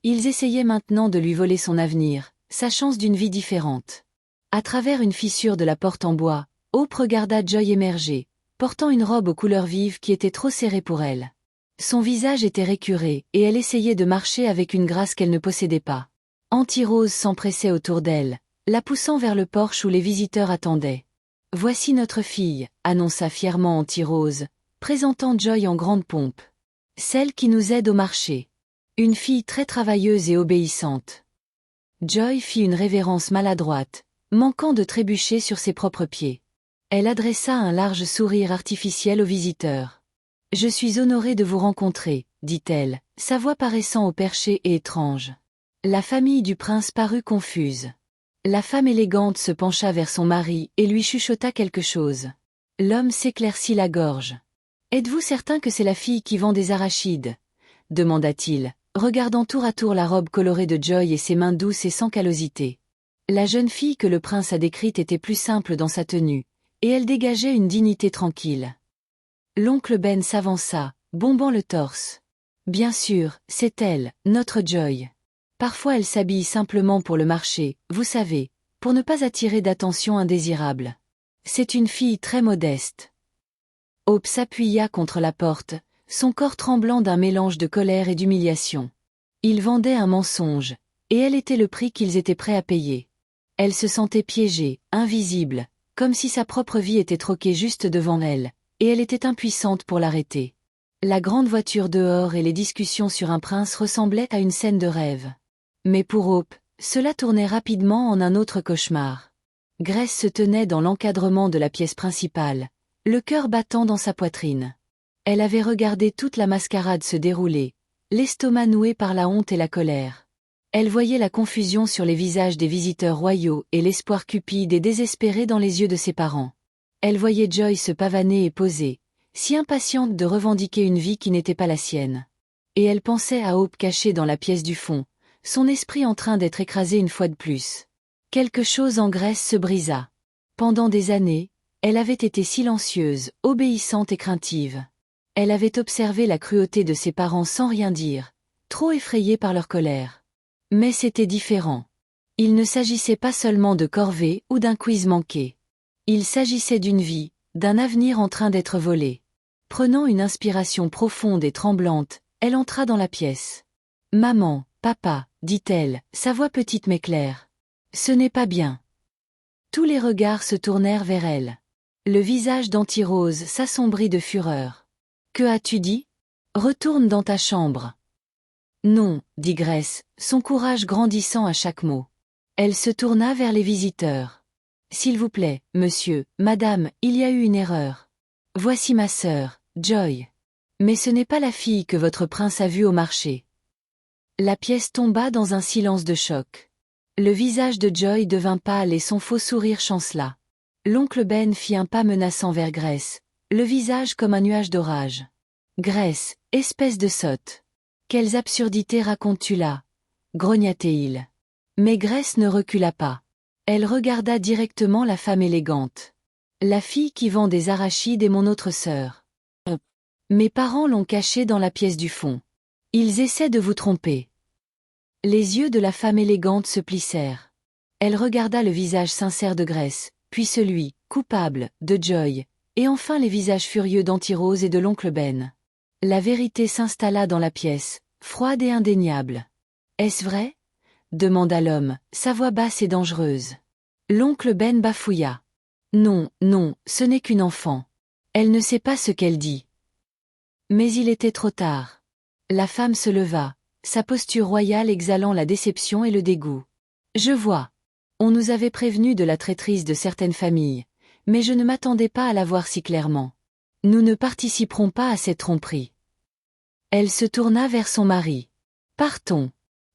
Ils essayaient maintenant de lui voler son avenir, sa chance d'une vie différente. À travers une fissure de la porte en bois, Hope regarda Joy émerger, portant une robe aux couleurs vives qui était trop serrée pour elle. Son visage était récuré, et elle essayait de marcher avec une grâce qu'elle ne possédait pas. Anti-Rose s'empressait autour d'elle, la poussant vers le porche où les visiteurs attendaient. « Voici notre fille », annonça fièrement Anti-Rose, présentant Joy en grande pompe. « Celle qui nous aide au marché. Une fille très travailleuse et obéissante. » Joy fit une révérence maladroite, manquant de trébucher sur ses propres pieds. Elle adressa un large sourire artificiel aux visiteurs. « Je suis honorée de vous rencontrer », dit-elle, sa voix paraissant au perché et étrange. La famille du prince parut confuse. La femme élégante se pencha vers son mari et lui chuchota quelque chose. L'homme s'éclaircit la gorge. « Êtes-vous certain que c'est la fille qui vend des arachides ?» demanda-t-il, regardant tour à tour la robe colorée de Joy et ses mains douces et sans callosité. La jeune fille que le prince a décrite était plus simple dans sa tenue, et elle dégageait une dignité tranquille. L'oncle Ben s'avança, bombant le torse. « Bien sûr, c'est elle, notre Joy. Parfois elle s'habille simplement pour le marché, vous savez, pour ne pas attirer d'attention indésirable. C'est une fille très modeste. » Hope s'appuya contre la porte, son corps tremblant d'un mélange de colère et d'humiliation. Il vendait un mensonge, et elle était le prix qu'ils étaient prêts à payer. Elle se sentait piégée, invisible, comme si sa propre vie était troquée juste devant elle, et elle était impuissante pour l'arrêter. La grande voiture dehors et les discussions sur un prince ressemblaient à une scène de rêve. Mais pour Hope, cela tournait rapidement en un autre cauchemar. Grace se tenait dans l'encadrement de la pièce principale, le cœur battant dans sa poitrine. Elle avait regardé toute la mascarade se dérouler, l'estomac noué par la honte et la colère. Elle voyait la confusion sur les visages des visiteurs royaux et l'espoir cupide et désespéré dans les yeux de ses parents. Elle voyait Joy se pavaner et poser, si impatiente de revendiquer une vie qui n'était pas la sienne. Et elle pensait à Hope cachée dans la pièce du fond, son esprit en train d'être écrasé une fois de plus. Quelque chose en Grace se brisa. Pendant des années, elle avait été silencieuse, obéissante et craintive. Elle avait observé la cruauté de ses parents sans rien dire, trop effrayée par leur colère. Mais c'était différent. Il ne s'agissait pas seulement de corvée ou d'un quiz manqué. Il s'agissait d'une vie, d'un avenir en train d'être volé. Prenant une inspiration profonde et tremblante, elle entra dans la pièce. « Maman, papa », dit-elle, sa voix petite mais claire. « Ce n'est pas bien. » Tous les regards se tournèrent vers elle. Le visage d'Anti-Rose s'assombrit de fureur. « Que as-tu dit ? Retourne dans ta chambre. » « Non, » dit Grace, son courage grandissant à chaque mot. Elle se tourna vers les visiteurs. « S'il vous plaît, monsieur, madame, il y a eu une erreur. Voici ma sœur, Joy. Mais ce n'est pas la fille que votre prince a vue au marché. » La pièce tomba dans un silence de choc. Le visage de Joy devint pâle et son faux sourire chancela. L'oncle Ben fit un pas menaçant vers Grace, le visage comme un nuage d'orage. « Grace, espèce de sotte. Quelles absurdités racontes-tu là ?» grogna-t-il. Mais Grace ne recula pas. Elle regarda directement la femme élégante. « La fille qui vend des arachides est mon autre sœur. Mes parents l'ont cachée dans la pièce du fond. Ils essaient de vous tromper. » Les yeux de la femme élégante se plissèrent. Elle regarda le visage sincère de Grace, puis celui, coupable, de Joy, et enfin les visages furieux d'Anti-Rose et de l'oncle Ben. La vérité s'installa dans la pièce, froide et indéniable. « Est-ce vrai ? » demanda l'homme, sa voix basse et dangereuse. L'oncle Ben bafouilla. « Non, non, ce n'est qu'une enfant. Elle ne sait pas ce qu'elle dit. » Mais il était trop tard. La femme se leva, sa posture royale exhalant la déception et le dégoût. « Je vois. On nous avait prévenu de la traîtrise de certaines familles, mais je ne m'attendais pas à la voir si clairement. Nous ne participerons pas à cette tromperie. » Elle se tourna vers son mari. « Partons.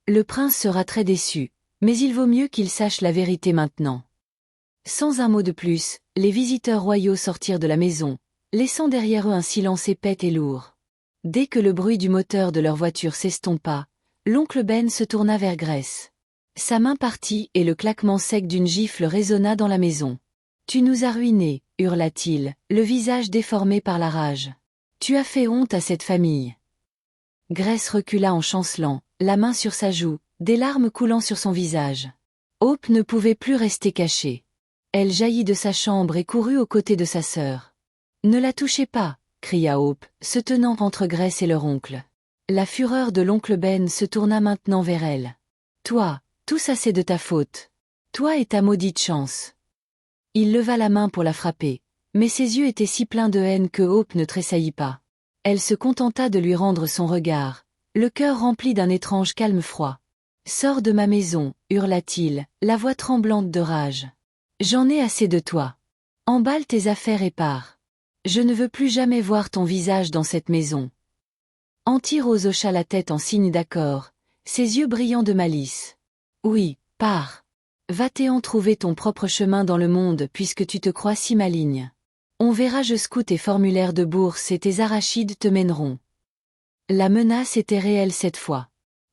Le prince sera très déçu, Mais il vaut mieux qu'ils sachent la vérité maintenant. Sans un mot de plus, les visiteurs royaux sortirent de la maison, laissant derrière eux un silence épais et lourd. Dès que le bruit du moteur de leur voiture s'estompa, l'oncle Ben se tourna vers Grace. Sa main partit et le claquement sec d'une gifle résonna dans la maison. « Tu nous as ruinés » hurla-t-il, le visage déformé par la rage. « Tu as fait honte à cette famille. » Grace recula en chancelant, la main sur sa joue, des larmes coulant sur son visage. Hope ne pouvait plus rester cachée. Elle jaillit de sa chambre et courut aux côtés de sa sœur. « Ne la touchez pas !» cria Hope, se tenant entre Grace et leur oncle. La fureur de l'oncle Ben se tourna maintenant vers elle. « Toi, tout ça c'est de ta faute. Toi et ta maudite chance. » Il leva la main pour la frapper, mais ses yeux étaient si pleins de haine que Hope ne tressaillit pas. Elle se contenta de lui rendre son regard, le cœur rempli d'un étrange calme froid. « Sors de ma maison » hurla-t-il, la voix tremblante de rage. « J'en ai assez de toi. Emballe tes affaires et pars. Je ne veux plus jamais voir ton visage dans cette maison. » Anti-Rose hocha la tête en signe d'accord, ses yeux brillants de malice. « Oui, pars. Va-t'en trouver ton propre chemin dans le monde puisque tu te crois si maligne. On verra jusqu'où tes formulaires de bourse et tes arachides te mèneront. » La menace était réelle cette fois.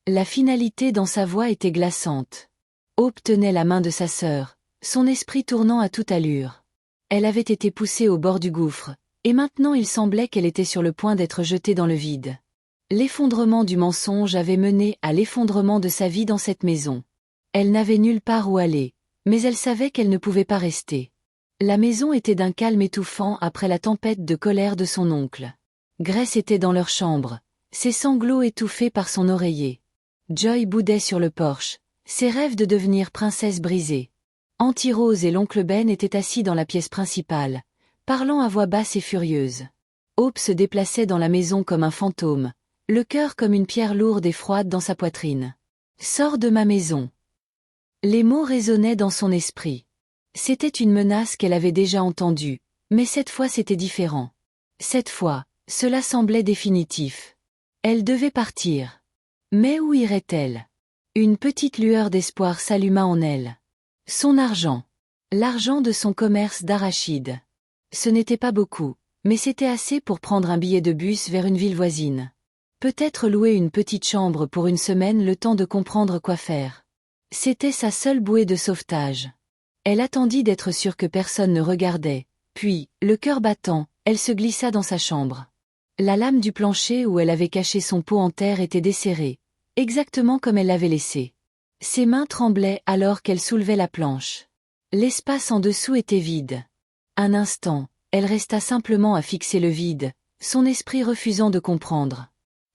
La finalité dans sa voix était glaçante. Hope tenait la main de sa sœur, son esprit tournant à toute allure. Elle avait été poussée au bord du gouffre, et maintenant il semblait qu'elle était sur le point d'être jetée dans le vide. L'effondrement du mensonge avait mené à l'effondrement de sa vie dans cette maison. Elle n'avait nulle part où aller, mais elle savait qu'elle ne pouvait pas rester. La maison était d'un calme étouffant après la tempête de colère de son oncle. Grace était dans leur chambre, ses sanglots étouffés par son oreiller. Joy boudait sur le porche, ses rêves de devenir princesse brisés. Anti-Rose et l'oncle Ben étaient assis dans la pièce principale, parlant à voix basse et furieuse. Hope se déplaçait dans la maison comme un fantôme, le cœur comme une pierre lourde et froide dans sa poitrine. « Sors de ma maison !» Les mots résonnaient dans son esprit. C'était une menace qu'elle avait déjà entendue, mais cette fois c'était différent. Cette fois, cela semblait définitif. Elle devait partir. Mais où irait-elle? Une petite lueur d'espoir s'alluma en elle. Son argent. L'argent de son commerce d'arachides. Ce n'était pas beaucoup, mais c'était assez pour prendre un billet de bus vers une ville voisine. Peut-être louer une petite chambre pour une semaine le temps de comprendre quoi faire. C'était sa seule bouée de sauvetage. Elle attendit d'être sûre que personne ne regardait, puis, le cœur battant, elle se glissa dans sa chambre. La lame du plancher où elle avait caché son pot en terre était desserrée, exactement comme elle l'avait laissé. Ses mains tremblaient alors qu'elle soulevait la planche. L'espace en dessous était vide. Un instant, elle resta simplement à fixer le vide, son esprit refusant de comprendre.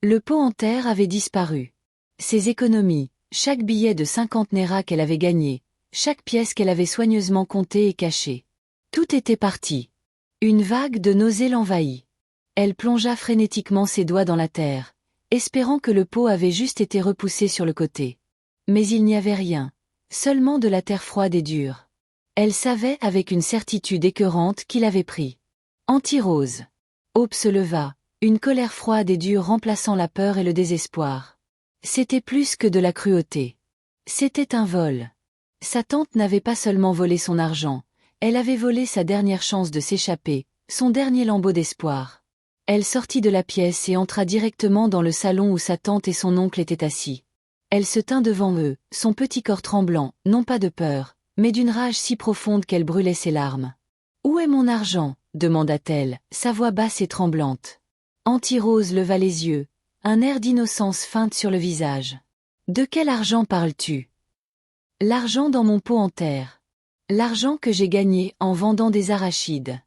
Le pot en terre avait disparu. Ses économies, chaque billet de 50 néras qu'elle avait gagné, chaque pièce qu'elle avait soigneusement comptée et cachée. Tout était parti. Une vague de nausée l'envahit. Elle plongea frénétiquement ses doigts dans la terre, espérant que le pot avait juste été repoussé sur le côté. Mais il n'y avait rien, seulement de la terre froide et dure. Elle savait avec une certitude écœurante qu'il avait pris. Anti-Rose. Hope se leva, une colère froide et dure remplaçant la peur et le désespoir. C'était plus que de la cruauté. C'était un vol. Sa tante n'avait pas seulement volé son argent, elle avait volé sa dernière chance de s'échapper, son dernier lambeau d'espoir. Elle sortit de la pièce et entra directement dans le salon où sa tante et son oncle étaient assis. Elle se tint devant eux, son petit corps tremblant, non pas de peur, mais d'une rage si profonde qu'elle brûlait ses larmes. « Où est mon argent ?» demanda-t-elle, sa voix basse et tremblante. Anti-Rose leva les yeux, un air d'innocence feinte sur le visage. « De quel argent parles-tu ?»« L'argent dans mon pot en terre. L'argent que j'ai gagné en vendant des arachides.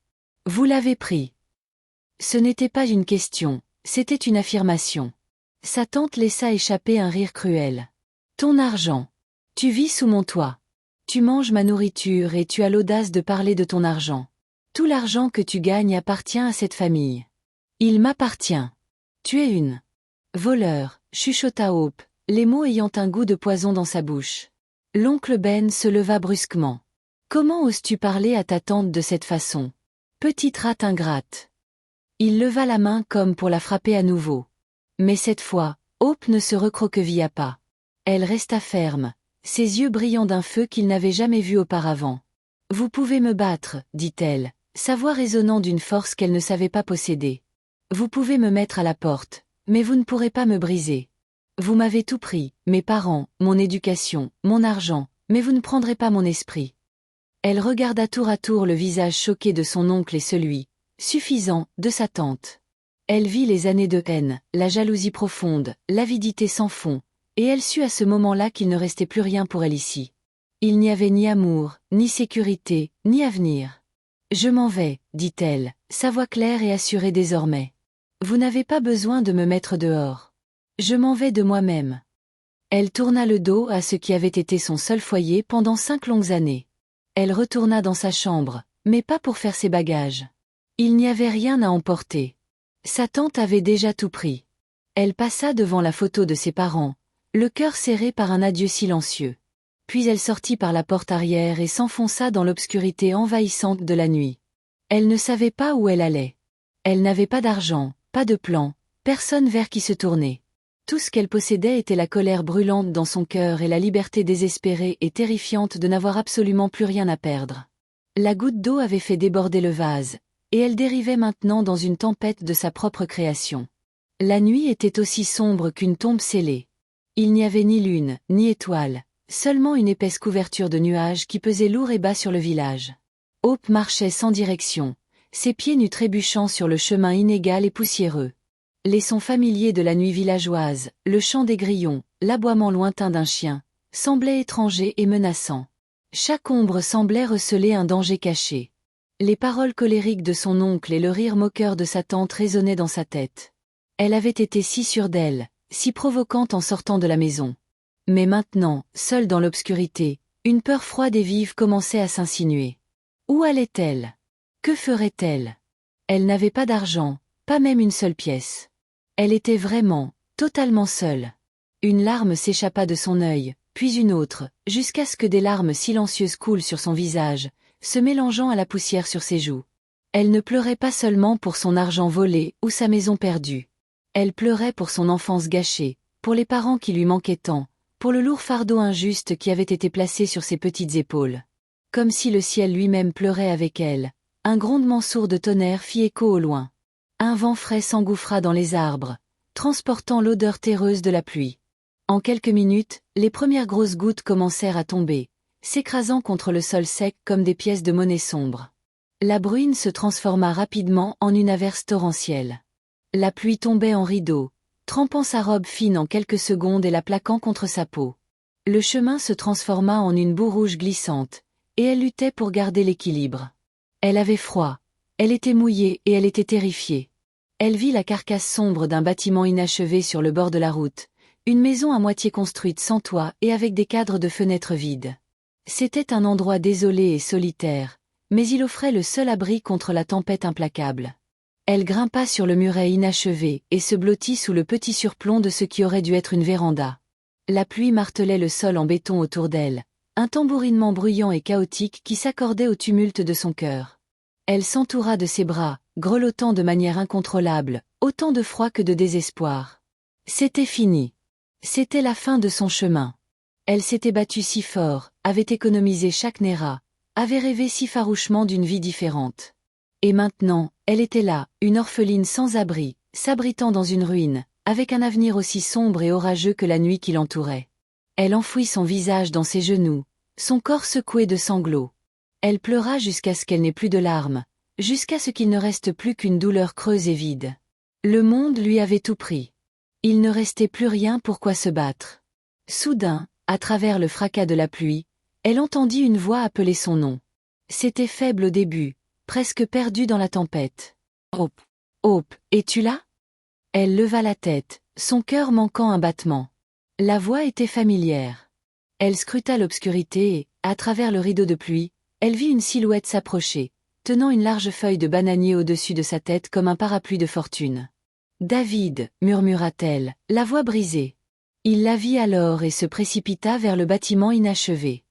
Vous l'avez pris. » Ce n'était pas une question, c'était une affirmation. Sa tante laissa échapper un rire cruel. « Ton argent. Tu vis sous mon toit. Tu manges ma nourriture et tu as l'audace de parler de ton argent. Tout l'argent que tu gagnes appartient à cette famille. Il m'appartient. Tu es une voleur, chuchota Hope, les mots ayant un goût de poison dans sa bouche. L'oncle Ben se leva brusquement. « Comment oses-tu parler à ta tante de cette façon? Petite rate ingrate. » Il leva la main comme pour la frapper à nouveau. Mais cette fois, Hope ne se recroquevilla pas. Elle resta ferme, ses yeux brillant d'un feu qu'il n'avait jamais vu auparavant. « Vous pouvez me battre, dit-elle, sa voix résonnant d'une force qu'elle ne savait pas posséder. Vous pouvez me mettre à la porte, mais vous ne pourrez pas me briser. Vous m'avez tout pris, mes parents, mon éducation, mon argent, mais vous ne prendrez pas mon esprit. » Elle regarda tour à tour le visage choqué de son oncle et celui, suffisant, de sa tante. Elle vit les années de haine, la jalousie profonde, l'avidité sans fond, et elle sut à ce moment-là qu'il ne restait plus rien pour elle ici. Il n'y avait ni amour, ni sécurité, ni avenir. « Je m'en vais, dit-elle, sa voix claire et assurée désormais. Vous n'avez pas besoin de me mettre dehors. Je m'en vais de moi-même. » Elle tourna le dos à ce qui avait été son seul foyer pendant 5 longues années. Elle retourna dans sa chambre, mais pas pour faire ses bagages. Il n'y avait rien à emporter. Sa tante avait déjà tout pris. Elle passa devant la photo de ses parents, le cœur serré par un adieu silencieux. Puis elle sortit par la porte arrière et s'enfonça dans l'obscurité envahissante de la nuit. Elle ne savait pas où elle allait. Elle n'avait pas d'argent, pas de plan, personne vers qui se tourner. Tout ce qu'elle possédait était la colère brûlante dans son cœur et la liberté désespérée et terrifiante de n'avoir absolument plus rien à perdre. La goutte d'eau avait fait déborder le vase, et elle dérivait maintenant dans une tempête de sa propre création. La nuit était aussi sombre qu'une tombe scellée. Il n'y avait ni lune, ni étoile, seulement une épaisse couverture de nuages qui pesait lourd et bas sur le village. Hope marchait sans direction, ses pieds nus trébuchant sur le chemin inégal et poussiéreux. Les sons familiers de la nuit villageoise, le chant des grillons, l'aboiement lointain d'un chien, semblaient étrangers et menaçants. Chaque ombre semblait receler un danger caché. Les paroles colériques de son oncle et le rire moqueur de sa tante résonnaient dans sa tête. Elle avait été si sûre d'elle, si provocante en sortant de la maison. Mais maintenant, seule dans l'obscurité, une peur froide et vive commençait à s'insinuer. Où allait-elle? Que ferait-elle? Elle n'avait pas d'argent, pas même une seule pièce. Elle était vraiment, totalement seule. Une larme s'échappa de son œil, puis une autre, jusqu'à ce que des larmes silencieuses coulent sur son visage, se mélangeant à la poussière sur ses joues. Elle ne pleurait pas seulement pour son argent volé ou sa maison perdue. Elle pleurait pour son enfance gâchée, pour les parents qui lui manquaient tant, pour le lourd fardeau injuste qui avait été placé sur ses petites épaules. Comme si le ciel lui-même pleurait avec elle, un grondement sourd de tonnerre fit écho au loin. Un vent frais s'engouffra dans les arbres, transportant l'odeur terreuse de la pluie. En quelques minutes, les premières grosses gouttes commencèrent à tomber, s'écrasant contre le sol sec comme des pièces de monnaie sombre. La bruine se transforma rapidement en une averse torrentielle. La pluie tombait en rideaux, trempant sa robe fine en quelques secondes et la plaquant contre sa peau. Le chemin se transforma en une boue rouge glissante, et elle luttait pour garder l'équilibre. Elle avait froid, elle était mouillée et elle était terrifiée. Elle vit la carcasse sombre d'un bâtiment inachevé sur le bord de la route, une maison à moitié construite sans toit et avec des cadres de fenêtres vides. C'était un endroit désolé et solitaire, mais il offrait le seul abri contre la tempête implacable. Elle grimpa sur le muret inachevé et se blottit sous le petit surplomb de ce qui aurait dû être une véranda. La pluie martelait le sol en béton autour d'elle, un tambourinement bruyant et chaotique qui s'accordait au tumulte de son cœur. Elle s'entoura de ses bras, grelottant de manière incontrôlable, autant de froid que de désespoir. C'était fini. C'était la fin de son chemin. Elle s'était battue si fort, avait économisé chaque néra, avait rêvé si farouchement d'une vie différente. Et maintenant, elle était là, une orpheline sans abri, s'abritant dans une ruine, avec un avenir aussi sombre et orageux que la nuit qui l'entourait. Elle enfouit son visage dans ses genoux, son corps secoué de sanglots. Elle pleura jusqu'à ce qu'elle n'ait plus de larmes, jusqu'à ce qu'il ne reste plus qu'une douleur creuse et vide. Le monde lui avait tout pris. Il ne restait plus rien pour quoi se battre. Soudain, à travers le fracas de la pluie, elle entendit une voix appeler son nom. C'était faible au début, presque perdue dans la tempête. « Hope, Hope, es-tu là ?» Elle leva la tête, son cœur manquant un battement. La voix était familière. Elle scruta l'obscurité et, à travers le rideau de pluie, elle vit une silhouette s'approcher, tenant une large feuille de bananier au-dessus de sa tête comme un parapluie de fortune. « David » murmura-t-elle, la voix brisée. Il la vit alors et se précipita vers le bâtiment inachevé.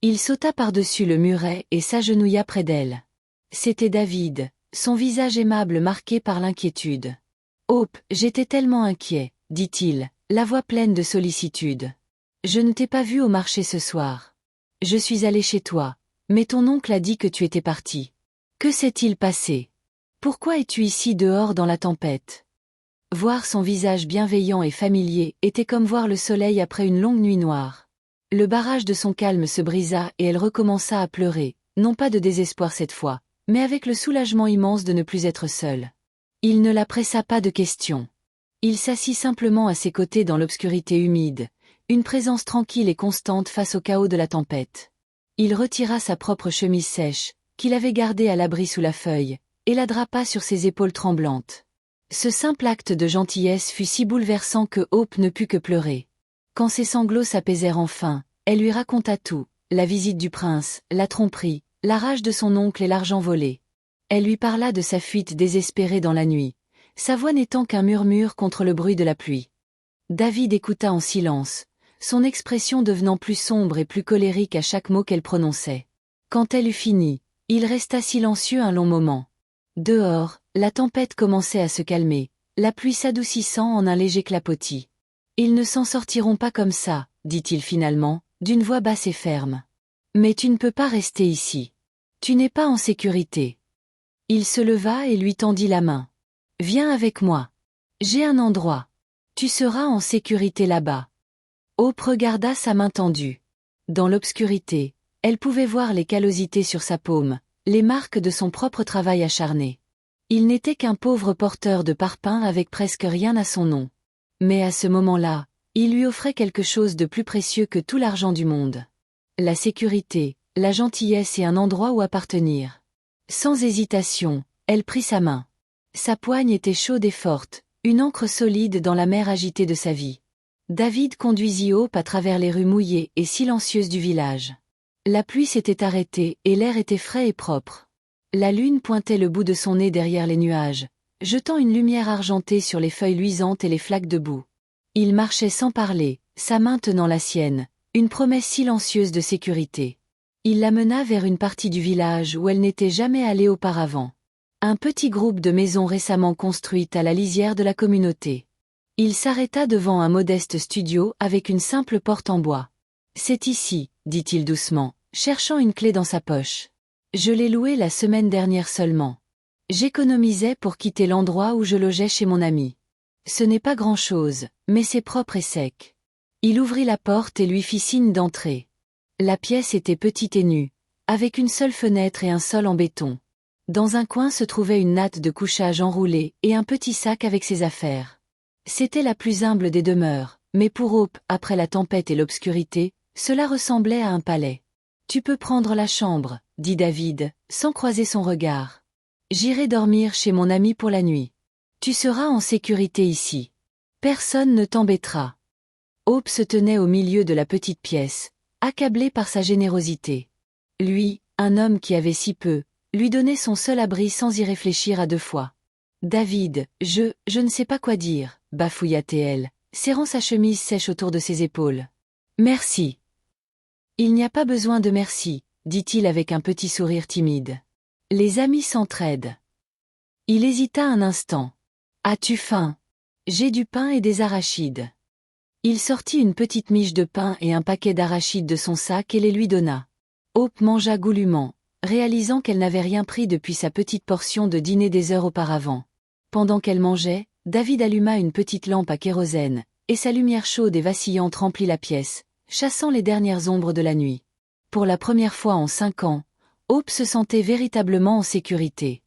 Il sauta par-dessus le muret et s'agenouilla près d'elle. C'était David, son visage aimable marqué par l'inquiétude. « Hope, j'étais tellement inquiet, dit-il, la voix pleine de sollicitude. Je ne t'ai pas vu au marché ce soir. Je suis allé chez toi, mais ton oncle a dit que tu étais parti. Que s'est-il passé? Pourquoi es-tu ici dehors dans la tempête? Voir son visage bienveillant et familier était comme voir le soleil après une longue nuit noire. Le barrage de son calme se brisa et elle recommença à pleurer, non pas de désespoir cette fois, mais avec le soulagement immense de ne plus être seule. Il ne la pressa pas de questions. Il s'assit simplement à ses côtés dans l'obscurité humide, une présence tranquille et constante face au chaos de la tempête. Il retira sa propre chemise sèche, qu'il avait gardée à l'abri sous la feuille, et la drapa sur ses épaules tremblantes. Ce simple acte de gentillesse fut si bouleversant que Hope ne put que pleurer. Quand ses sanglots s'apaisèrent enfin, elle lui raconta tout, la visite du prince, la tromperie, la rage de son oncle et l'argent volé. Elle lui parla de sa fuite désespérée dans la nuit, sa voix n'étant qu'un murmure contre le bruit de la pluie. David écouta en silence, son expression devenant plus sombre et plus colérique à chaque mot qu'elle prononçait. Quand elle eut fini, il resta silencieux un long moment. Dehors, la tempête commençait à se calmer, la pluie s'adoucissant en un léger clapotis. « Ils ne s'en sortiront pas comme ça, dit-il finalement, d'une voix basse et ferme. Mais tu ne peux pas rester ici. Tu n'es pas en sécurité. Il se leva et lui tendit la main. Viens avec moi. J'ai un endroit. Tu seras en sécurité là-bas. Hope regarda sa main tendue. Dans l'obscurité, elle pouvait voir les callosités sur sa paume, les marques de son propre travail acharné. Il n'était qu'un pauvre porteur de parpaings avec presque rien à son nom. Mais à ce moment-là, il lui offrait quelque chose de plus précieux que tout l'argent du monde. La sécurité, la gentillesse et un endroit où appartenir. Sans hésitation, elle prit sa main. Sa poigne était chaude et forte, une ancre solide dans la mer agitée de sa vie. David conduisit Hope à travers les rues mouillées et silencieuses du village. La pluie s'était arrêtée et l'air était frais et propre. La lune pointait le bout de son nez derrière les nuages, jetant une lumière argentée sur les feuilles luisantes et les flaques de boue. Il marchait sans parler, sa main tenant la sienne, une promesse silencieuse de sécurité. Il la mena vers une partie du village où elle n'était jamais allée auparavant. Un petit groupe de maisons récemment construites à la lisière de la communauté. Il s'arrêta devant un modeste studio avec une simple porte en bois. « C'est ici, dit-il doucement, cherchant une clé dans sa poche. Je l'ai loué la semaine dernière seulement. J'économisais pour quitter l'endroit où je logeais chez mon ami. Ce n'est pas grand-chose, mais c'est propre et sec. » Il ouvrit la porte et lui fit signe d'entrer. La pièce était petite et nue, avec une seule fenêtre et un sol en béton. Dans un coin se trouvait une natte de couchage enroulée et un petit sac avec ses affaires. C'était la plus humble des demeures, mais pour Hope, après la tempête et l'obscurité, cela ressemblait à un palais. « Tu peux prendre la chambre, » dit David, sans croiser son regard. « J'irai dormir chez mon ami pour la nuit. Tu seras en sécurité ici. Personne ne t'embêtera. » Hope se tenait au milieu de la petite pièce, accablé par sa générosité. Lui, un homme qui avait si peu, lui donnait son seul abri sans y réfléchir à deux fois. « David, je ne sais pas quoi dire, » bafouilla-t-elle, serrant sa chemise sèche autour de ses épaules. « Merci. »« Il n'y a pas besoin de merci, » dit-il avec un petit sourire timide. « Les amis s'entraident. » Il hésita un instant. « As-tu faim? J'ai du pain et des arachides. » Il sortit une petite miche de pain et un paquet d'arachides de son sac et les lui donna. Hope mangea goulûment, réalisant qu'elle n'avait rien pris depuis sa petite portion de dîner des heures auparavant. Pendant qu'elle mangeait, David alluma une petite lampe à kérosène, et sa lumière chaude et vacillante remplit la pièce, chassant les dernières ombres de la nuit. Pour la première fois en 5 ans, Hope se sentait véritablement en sécurité.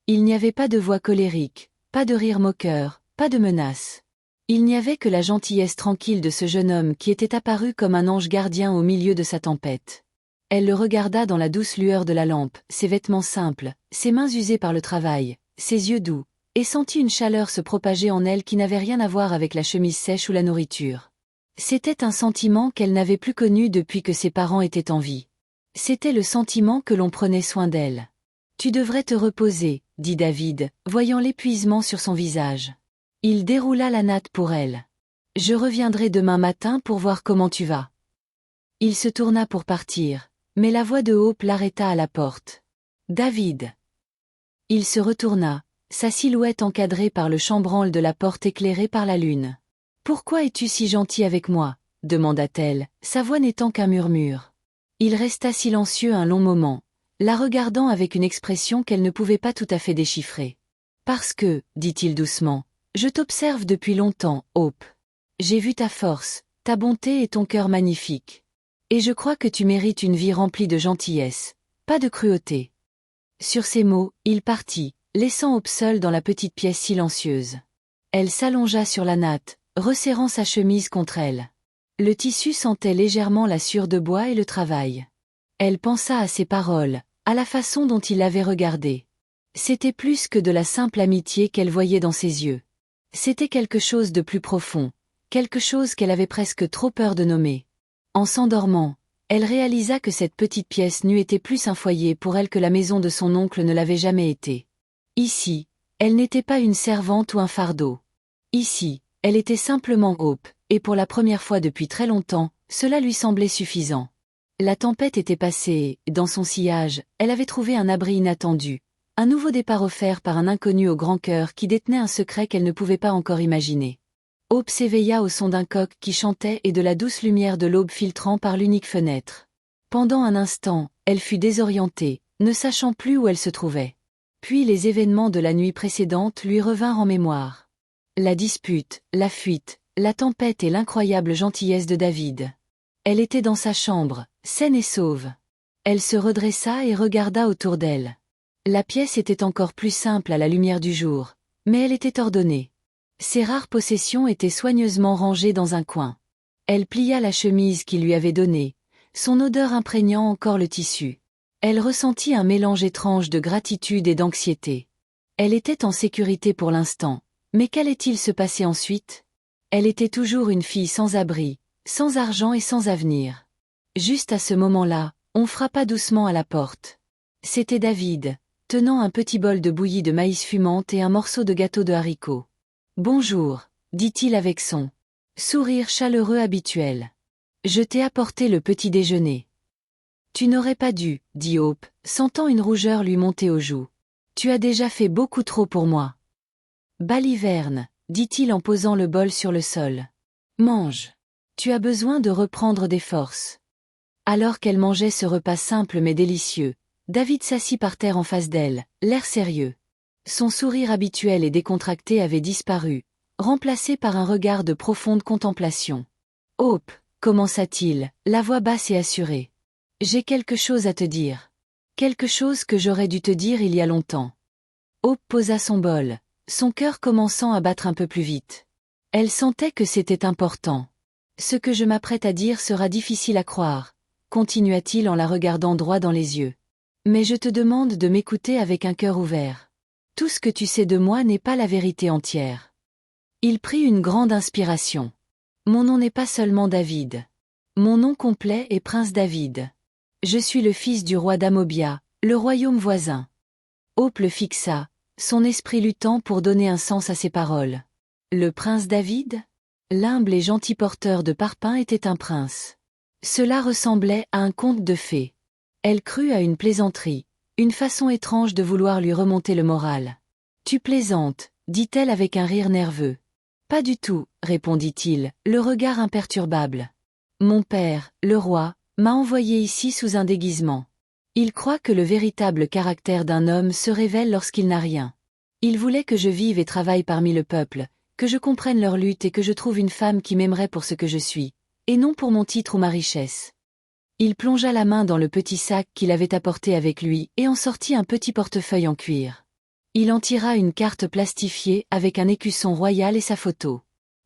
Il n'y avait pas de voix colérique, pas de rire moqueur, pas de menace. Il n'y avait que la gentillesse tranquille de ce jeune homme qui était apparu comme un ange gardien au milieu de sa tempête. Elle le regarda dans la douce lueur de la lampe, ses vêtements simples, ses mains usées par le travail, ses yeux doux, et sentit une chaleur se propager en elle qui n'avait rien à voir avec la chemise sèche ou la nourriture. C'était un sentiment qu'elle n'avait plus connu depuis que ses parents étaient en vie. C'était le sentiment que l'on prenait soin d'elle. « Tu devrais te reposer, » dit David, voyant l'épuisement sur son visage. Il déroula la natte pour elle. « Je reviendrai demain matin pour voir comment tu vas. » Il se tourna pour partir, mais la voix de Hope l'arrêta à la porte. « David !» Il se retourna, sa silhouette encadrée par le chambranle de la porte éclairée par la lune. « Pourquoi es-tu si gentil avec moi ?» demanda-t-elle, sa voix n'étant qu'un murmure. Il resta silencieux un long moment, la regardant avec une expression qu'elle ne pouvait pas tout à fait déchiffrer. Parce que, dit-il doucement, je t'observe depuis longtemps, Hope. J'ai vu ta force, ta bonté et ton cœur magnifique. Et je crois que tu mérites une vie remplie de gentillesse, pas de cruauté. Sur ces mots, il partit, laissant Hope seule dans la petite pièce silencieuse. Elle s'allongea sur la natte, resserrant sa chemise contre elle. Le tissu sentait légèrement la sueur de bois et le travail. Elle pensa à ses paroles, à la façon dont il l'avait regardée. C'était plus que de la simple amitié qu'elle voyait dans ses yeux. C'était quelque chose de plus profond, quelque chose qu'elle avait presque trop peur de nommer. En s'endormant, elle réalisa que cette petite pièce n'eût été plus un foyer pour elle que la maison de son oncle ne l'avait jamais été. Ici, elle n'était pas une servante ou un fardeau. Ici, elle était simplement Hope, et pour la première fois depuis très longtemps, cela lui semblait suffisant. La tempête était passée, et, dans son sillage, elle avait trouvé un abri inattendu, un nouveau départ offert par un inconnu au grand cœur qui détenait un secret qu'elle ne pouvait pas encore imaginer. Hope s'éveilla au son d'un coq qui chantait et de la douce lumière de l'aube filtrant par l'unique fenêtre. Pendant un instant, elle fut désorientée, ne sachant plus où elle se trouvait. Puis les événements de la nuit précédente lui revinrent en mémoire. La dispute, la fuite, la tempête et l'incroyable gentillesse de David. Elle était dans sa chambre, saine et sauve. Elle se redressa et regarda autour d'elle. La pièce était encore plus simple à la lumière du jour, mais elle était ordonnée. Ses rares possessions étaient soigneusement rangées dans un coin. Elle plia la chemise qu'il lui avait donnée, son odeur imprégnant encore le tissu. Elle ressentit un mélange étrange de gratitude et d'anxiété. Elle était en sécurité pour l'instant, mais qu'allait-il se passer ensuite? Elle était toujours une fille sans abri, sans argent et sans avenir. Juste à ce moment-là, on frappa doucement à la porte. C'était David, tenant un petit bol de bouillie de maïs fumante et un morceau de gâteau de haricots. « Bonjour », dit-il avec son sourire chaleureux habituel. « Je t'ai apporté le petit déjeuner. » « Tu n'aurais pas dû, » dit Hope, sentant une rougeur lui monter aux joues. « Tu as déjà fait beaucoup trop pour moi. »« Baliverne, » dit-il en posant le bol sur le sol. « Mange. Tu as besoin de reprendre des forces. » Alors qu'elle mangeait ce repas simple mais délicieux, David s'assit par terre en face d'elle, l'air sérieux. Son sourire habituel et décontracté avait disparu, remplacé par un regard de profonde contemplation. « Hope, » commença-t-il, la voix basse et assurée. « J'ai quelque chose à te dire. Quelque chose que j'aurais dû te dire il y a longtemps. » Hope posa son bol, son cœur commençant à battre un peu plus vite. Elle sentait que c'était important. « Ce que je m'apprête à dire sera difficile à croire, » continua-t-il en la regardant droit dans les yeux. « Mais je te demande de m'écouter avec un cœur ouvert. Tout ce que tu sais de moi n'est pas la vérité entière. » Il prit une grande inspiration. « Mon nom n'est pas seulement David. Mon nom complet est Prince David. Je suis le fils du roi d'Amobia, le royaume voisin. » Hope le fixa, son esprit luttant pour donner un sens à ses paroles. Le prince David? L'humble et gentil porteur de parpaings était un prince. Cela ressemblait à un conte de fées. Elle crut à une plaisanterie, une façon étrange de vouloir lui remonter le moral. « Tu plaisantes, » dit-elle avec un rire nerveux. « Pas du tout, » répondit-il, le regard imperturbable. « Mon père, le roi, m'a envoyé ici sous un déguisement. Il croit que le véritable caractère d'un homme se révèle lorsqu'il n'a rien. Il voulait que je vive et travaille parmi le peuple, que je comprenne leur lutte et que je trouve une femme qui m'aimerait pour ce que je suis, et non pour mon titre ou ma richesse. » Il plongea la main dans le petit sac qu'il avait apporté avec lui et en sortit un petit portefeuille en cuir. Il en tira une carte plastifiée avec un écusson royal et sa photo.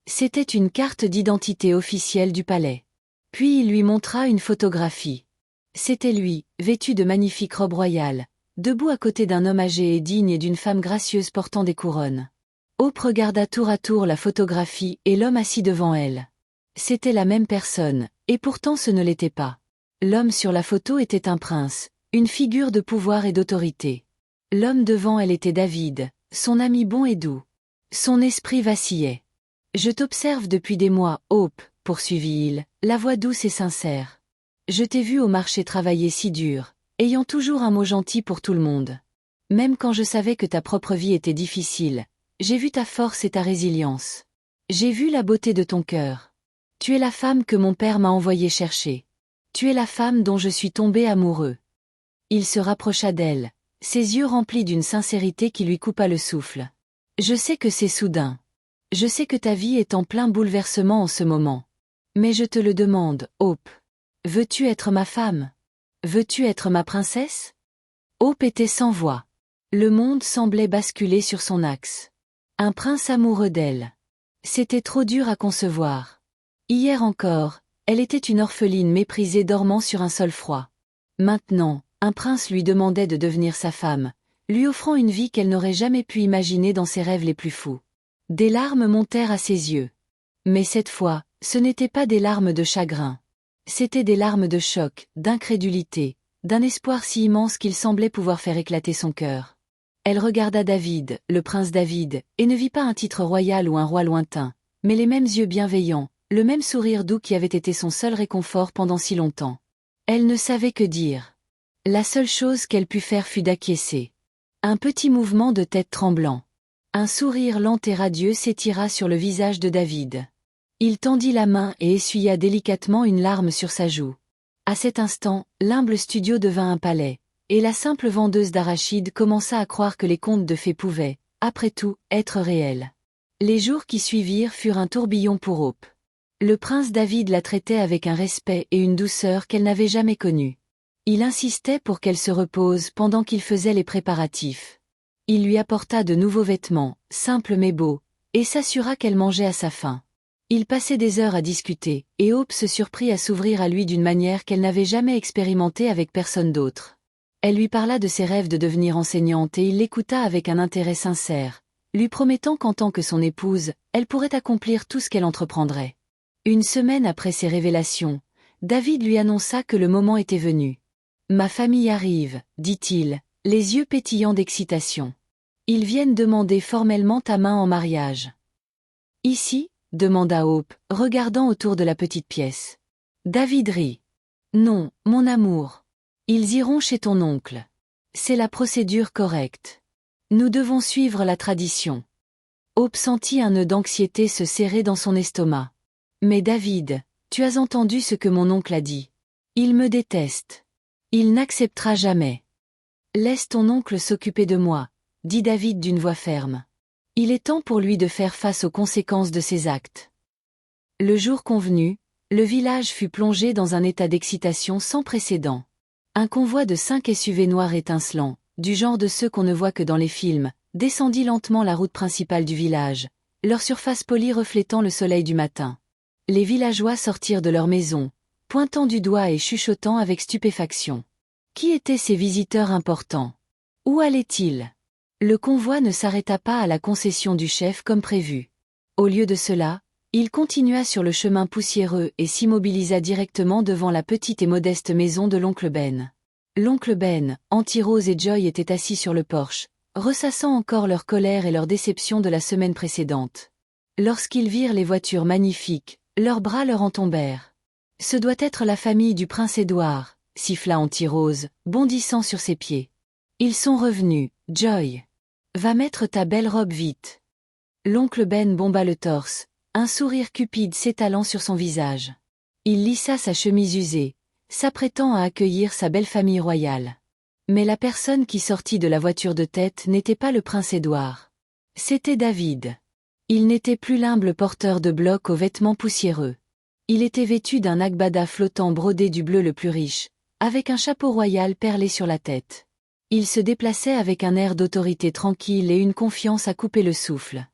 C'était une carte d'identité officielle du palais. Puis il lui montra une photographie. C'était lui, vêtu de magnifiques robes royales, debout à côté d'un homme âgé et digne et d'une femme gracieuse portant des couronnes. Hope regarda tour à tour la photographie et l'homme assis devant elle. C'était la même personne, et pourtant ce ne l'était pas. L'homme sur la photo était un prince, une figure de pouvoir et d'autorité. L'homme devant elle était David, son ami bon et doux. Son esprit vacillait. « Je t'observe depuis des mois, Hope, » poursuivit-il, la voix douce et sincère. « Je t'ai vu au marché travailler si dur, ayant toujours un mot gentil pour tout le monde. Même quand je savais que ta propre vie était difficile, j'ai vu ta force et ta résilience. J'ai vu la beauté de ton cœur. Tu es la femme que mon père m'a envoyé chercher. Tu es la femme dont je suis tombé amoureux. Il se rapprocha d'elle, ses yeux remplis d'une sincérité qui lui coupa le souffle. Je sais que c'est soudain. Je sais que ta vie est en plein bouleversement en ce moment. Mais je te le demande, Hope. Veux-tu être ma femme? Veux-tu être ma princesse? Hope était sans voix. Le monde semblait basculer sur son axe. Un prince amoureux d'elle. C'était trop dur à concevoir. Hier encore, elle était une orpheline méprisée dormant sur un sol froid. Maintenant, un prince lui demandait de devenir sa femme, lui offrant une vie qu'elle n'aurait jamais pu imaginer dans ses rêves les plus fous. Des larmes montèrent à ses yeux. Mais cette fois, ce n'étaient pas des larmes de chagrin. C'étaient des larmes de choc, d'incrédulité, d'un espoir si immense qu'il semblait pouvoir faire éclater son cœur. Elle regarda David, le prince David, et ne vit pas un titre royal ou un roi lointain, mais les mêmes yeux bienveillants, le même sourire doux qui avait été son seul réconfort pendant si longtemps. Elle ne savait que dire. La seule chose qu'elle put faire fut d'acquiescer. Un petit mouvement de tête tremblant. Un sourire lent et radieux s'étira sur le visage de David. Il tendit la main et essuya délicatement une larme sur sa joue. À cet instant, l'humble studio devint un palais, et la simple vendeuse d'arachides commença à croire que les contes de fées pouvaient, après tout, être réels. Les jours qui suivirent furent un tourbillon pour Hope. Le prince David la traitait avec un respect et une douceur qu'elle n'avait jamais connus. Il insistait pour qu'elle se repose pendant qu'il faisait les préparatifs. Il lui apporta de nouveaux vêtements, simples mais beaux, et s'assura qu'elle mangeait à sa faim. Il passait des heures à discuter, et Hope se surprit à s'ouvrir à lui d'une manière qu'elle n'avait jamais expérimentée avec personne d'autre. Elle lui parla de ses rêves de devenir enseignante et il l'écouta avec un intérêt sincère, lui promettant qu'en tant que son épouse, elle pourrait accomplir tout ce qu'elle entreprendrait. Une semaine après ces révélations, David lui annonça que le moment était venu. « Ma famille arrive, dit-il, les yeux pétillants d'excitation. Ils viennent demander formellement ta main en mariage. »« Ici ?» demanda Hope, regardant autour de la petite pièce. David rit. « Non, mon amour. Ils iront chez ton oncle. C'est la procédure correcte. Nous devons suivre la tradition. » Hope sentit un nœud d'anxiété se serrer dans son estomac. « Mais David, tu as entendu ce que mon oncle a dit. Il me déteste. Il n'acceptera jamais. »« Laisse ton oncle s'occuper de moi, » dit David d'une voix ferme. « Il est temps pour lui de faire face aux conséquences de ses actes. » Le jour convenu, le village fut plongé dans un état d'excitation sans précédent. Un convoi de 5 SUV noirs étincelants, du genre de ceux qu'on ne voit que dans les films, descendit lentement la route principale du village, leur surface polie reflétant le soleil du matin. Les villageois sortirent de leur maison, pointant du doigt et chuchotant avec stupéfaction. Qui étaient ces visiteurs importants? Où allaient-ils? Le convoi ne s'arrêta pas à la concession du chef comme prévu. Au lieu de cela, il continua sur le chemin poussiéreux et s'immobilisa directement devant la petite et modeste maison de l'oncle Ben. L'oncle Ben, Auntie Rose et Joy étaient assis sur le porche, ressassant encore leur colère et leur déception de la semaine précédente. Lorsqu'ils virent les voitures magnifiques, leurs bras leur en tombèrent. « Ce doit être la famille du prince Édouard, » siffla Auntie Rose, bondissant sur ses pieds. « Ils sont revenus, Joy. Va mettre ta belle robe vite. » L'oncle Ben bomba le torse, un sourire cupide s'étalant sur son visage. Il lissa sa chemise usée, s'apprêtant à accueillir sa belle famille royale. Mais la personne qui sortit de la voiture de tête n'était pas le prince Édouard. C'était David. Il n'était plus l'humble porteur de blocs aux vêtements poussiéreux. Il était vêtu d'un agbada flottant brodé du bleu le plus riche, avec un chapeau royal perlé sur la tête. Il se déplaçait avec un air d'autorité tranquille et une confiance à couper le souffle.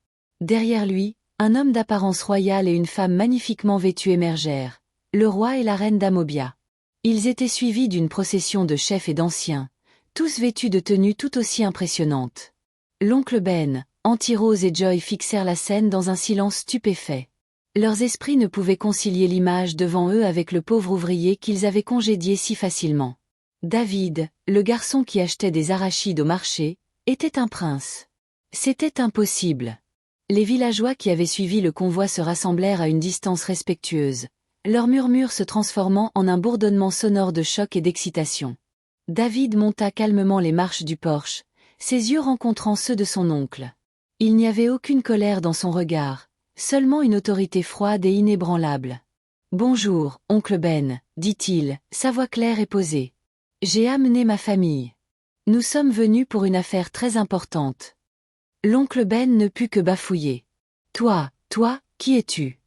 Derrière lui, un homme d'apparence royale et une femme magnifiquement vêtue émergèrent, le roi et la reine d'Amobia. Ils étaient suivis d'une procession de chefs et d'anciens, tous vêtus de tenues tout aussi impressionnantes. L'oncle Ben, Auntie Rose et Joy fixèrent la scène dans un silence stupéfait. Leurs esprits ne pouvaient concilier l'image devant eux avec le pauvre ouvrier qu'ils avaient congédié si facilement. David, le garçon qui achetait des arachides au marché, était un prince. C'était impossible. Les villageois qui avaient suivi le convoi se rassemblèrent à une distance respectueuse, leurs murmures se transformant en un bourdonnement sonore de choc et d'excitation. David monta calmement les marches du porche, ses yeux rencontrant ceux de son oncle. Il n'y avait aucune colère dans son regard, seulement une autorité froide et inébranlable. Bonjour, oncle Ben, dit-il, sa voix claire et posée. J'ai amené ma famille. Nous sommes venus pour une affaire très importante. L'oncle Ben ne put que bafouiller. Toi, qui es-tu?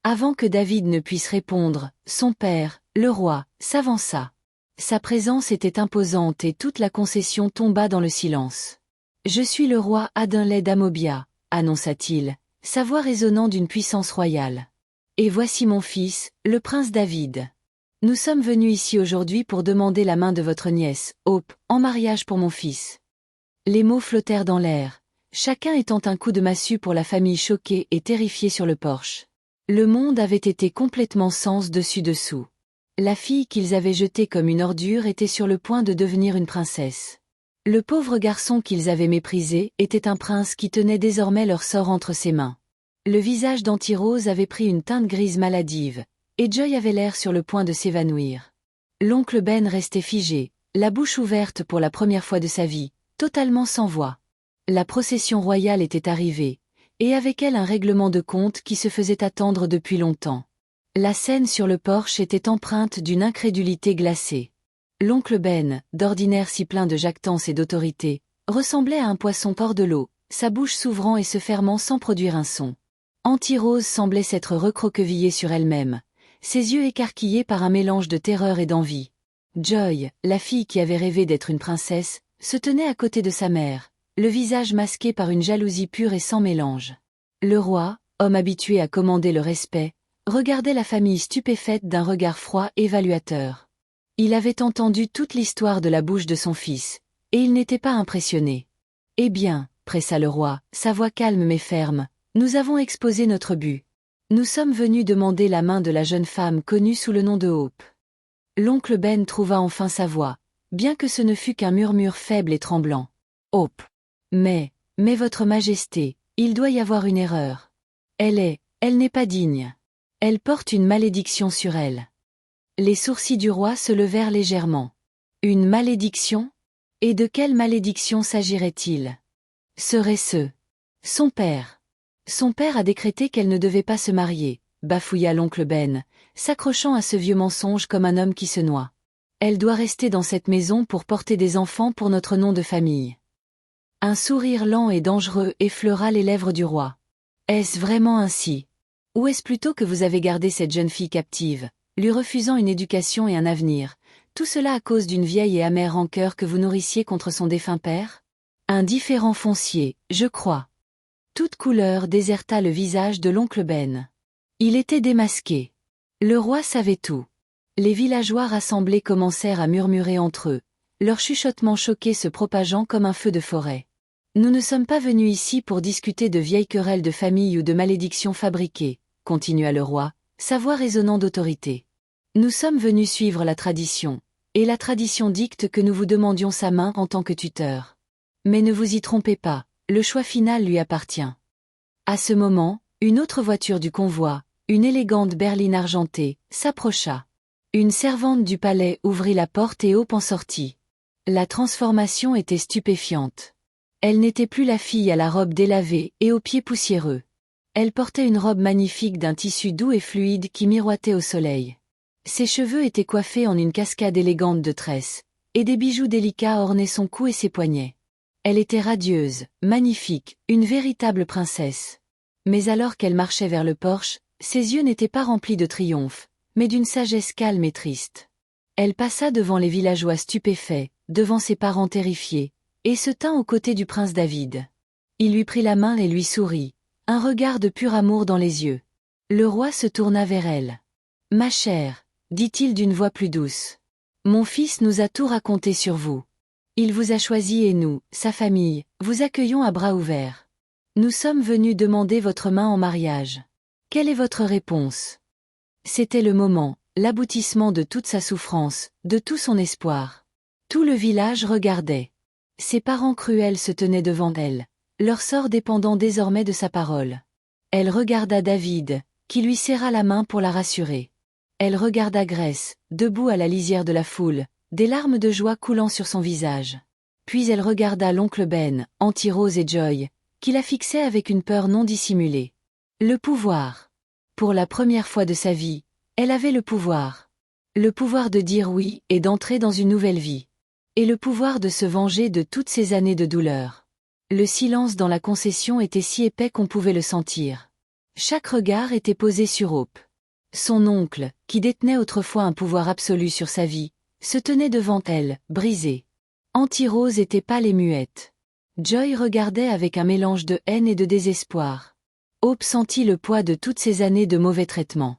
Avant que David ne puisse répondre, son père, le roi, s'avança. Sa présence était imposante et toute la concession tomba dans le silence. Je suis le roi Adinlay d'Amobia, annonça-t-il, sa voix résonnant d'une puissance royale. Et voici mon fils, le prince David. Nous sommes venus ici aujourd'hui pour demander la main de votre nièce, Hope, en mariage pour mon fils. Les mots flottèrent dans l'air, chacun étant un coup de massue pour la famille choquée et terrifiée sur le porche. Le monde avait été complètement sens dessus-dessous. La fille qu'ils avaient jetée comme une ordure était sur le point de devenir une princesse. Le pauvre garçon qu'ils avaient méprisé était un prince qui tenait désormais leur sort entre ses mains. Le visage d'Anti-Rose avait pris une teinte grise maladive, et Joy avait l'air sur le point de s'évanouir. L'oncle Ben restait figé, la bouche ouverte pour la première fois de sa vie, totalement sans voix. La procession royale était arrivée, et avec elle un règlement de compte qui se faisait attendre depuis longtemps. La scène sur le porche était empreinte d'une incrédulité glacée. L'oncle Ben, d'ordinaire si plein de jactance et d'autorité, ressemblait à un poisson hors de l'eau, sa bouche s'ouvrant et se fermant sans produire un son. Anti-Rose semblait s'être recroquevillée sur elle-même, ses yeux écarquillés par un mélange de terreur et d'envie. Joy, la fille qui avait rêvé d'être une princesse, se tenait à côté de sa mère, le visage masqué par une jalousie pure et sans mélange. Le roi, homme habitué à commander le respect, regardait la famille stupéfaite d'un regard froid évaluateur. Il avait entendu toute l'histoire de la bouche de son fils, et il n'était pas impressionné. « Eh bien, pressa le roi, sa voix calme mais ferme, nous avons exposé notre but. Nous sommes venus demander la main de la jeune femme connue sous le nom de Hope. » L'oncle Ben trouva enfin sa voix, bien que ce ne fût qu'un murmure faible et tremblant. « Hope. Mais votre majesté, il doit y avoir une erreur. Elle n'est pas digne. Elle porte une malédiction sur elle. » Les sourcils du roi se levèrent légèrement. Une malédiction? Et de quelle malédiction s'agirait-il? Serait-ce son père? Son père a décrété qu'elle ne devait pas se marier, bafouilla l'oncle Ben, s'accrochant à ce vieux mensonge comme un homme qui se noie. Elle doit rester dans cette maison pour porter des enfants pour notre nom de famille. Un sourire lent et dangereux effleura les lèvres du roi. Est-ce vraiment ainsi? Ou est-ce plutôt que vous avez gardé cette jeune fille captive, lui refusant une éducation et un avenir, tout cela à cause d'une vieille et amère rancœur que vous nourrissiez contre son défunt père? Un différend foncier, je crois. Toute couleur déserta le visage de l'oncle Ben. Il était démasqué. Le roi savait tout. Les villageois rassemblés commencèrent à murmurer entre eux, leur chuchotement choqué se propageant comme un feu de forêt. Nous ne sommes pas venus ici pour discuter de vieilles querelles de famille ou de malédictions fabriquées, continua le roi, sa voix résonnant d'autorité. Nous sommes venus suivre la tradition, et la tradition dicte que nous vous demandions sa main en tant que tuteur. Mais ne vous y trompez pas, le choix final lui appartient. À ce moment, une autre voiture du convoi, une élégante berline argentée, s'approcha. Une servante du palais ouvrit la porte et Hope en sortit. La transformation était stupéfiante. Elle n'était plus la fille à la robe délavée et aux pieds poussiéreux. Elle portait une robe magnifique d'un tissu doux et fluide qui miroitait au soleil. Ses cheveux étaient coiffés en une cascade élégante de tresses, et des bijoux délicats ornaient son cou et ses poignets. Elle était radieuse, magnifique, une véritable princesse. Mais alors qu'elle marchait vers le porche, ses yeux n'étaient pas remplis de triomphe, mais d'une sagesse calme et triste. Elle passa devant les villageois stupéfaits, devant ses parents terrifiés, et se tint aux côtés du prince David. Il lui prit la main et lui sourit, un regard de pur amour dans les yeux. Le roi se tourna vers elle. « Ma chère, dit-il d'une voix plus douce. Mon fils nous a tout raconté sur vous. Il vous a choisi et nous, sa famille, vous accueillons à bras ouverts. Nous sommes venus demander votre main en mariage. Quelle est votre réponse? » C'était le moment, l'aboutissement de toute sa souffrance, de tout son espoir. Tout le village regardait. Ses parents cruels se tenaient devant elle, leur sort dépendant désormais de sa parole. Elle regarda David, qui lui serra la main pour la rassurer. Elle regarda Grace, debout à la lisière de la foule, des larmes de joie coulant sur son visage. Puis elle regarda l'oncle Ben, Anti-Rose et Joy, qui la fixaient avec une peur non dissimulée. Le pouvoir. Pour la première fois de sa vie, Elle avait le pouvoir. Le pouvoir de dire oui et d'entrer dans une nouvelle vie. Et le pouvoir de se venger de toutes ces années de douleur. Le silence dans la concession était si épais qu'on pouvait le sentir. Chaque regard était posé sur Hope. Son oncle, qui détenait autrefois un pouvoir absolu sur sa vie, se tenait devant elle, brisé. Anti-Rose était pâle et muette. Joy regardait avec un mélange de haine et de désespoir. Hope sentit le poids de toutes ces années de mauvais traitements.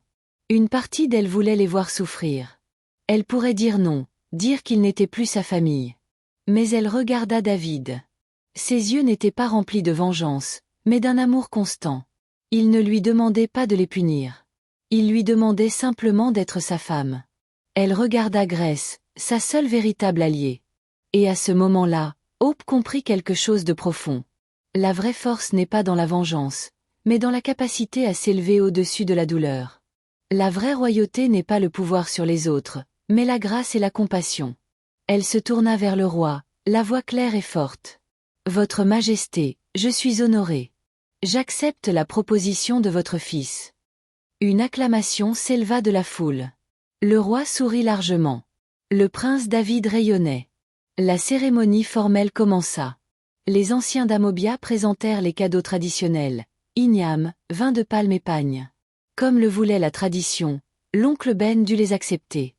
Une partie d'elle voulait les voir souffrir. Elle pourrait dire non, dire qu'il n'était plus sa famille. Mais elle regarda David. Ses yeux n'étaient pas remplis de vengeance, mais d'un amour constant. Il ne lui demandait pas de les punir. Il lui demandait simplement d'être sa femme. Elle regarda Grace, sa seule véritable alliée. Et à ce moment-là, Hope comprit quelque chose de profond. La vraie force n'est pas dans la vengeance, mais dans la capacité à s'élever au-dessus de la douleur. La vraie royauté n'est pas le pouvoir sur les autres, mais la grâce et la compassion. Elle se tourna vers le roi, la voix claire et forte. « Votre Majesté, je suis honorée. J'accepte la proposition de votre fils. » Une acclamation s'éleva de la foule. Le roi sourit largement. Le prince David rayonnait. La cérémonie formelle commença. Les anciens d'Amobia présentèrent les cadeaux traditionnels, igname, vin de palme et pagne. Comme le voulait la tradition, l'oncle Ben dut les accepter.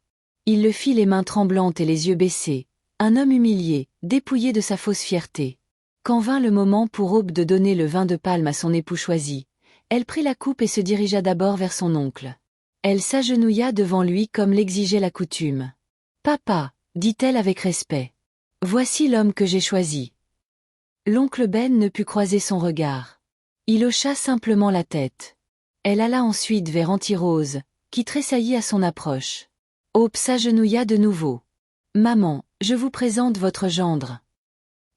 Il le fit les mains tremblantes et les yeux baissés, un homme humilié, dépouillé de sa fausse fierté. Quand vint le moment pour Hope de donner le vin de palme à son époux choisi, elle prit la coupe et se dirigea d'abord vers son oncle. Elle s'agenouilla devant lui comme l'exigeait la coutume. « Papa, dit-elle avec respect. Voici l'homme que j'ai choisi. » L'oncle Ben ne put croiser son regard. Il hocha simplement la tête. Elle alla ensuite vers Anti-Rose, qui tressaillit à son approche. Hope s'agenouilla de nouveau. « Maman, je vous présente votre gendre. »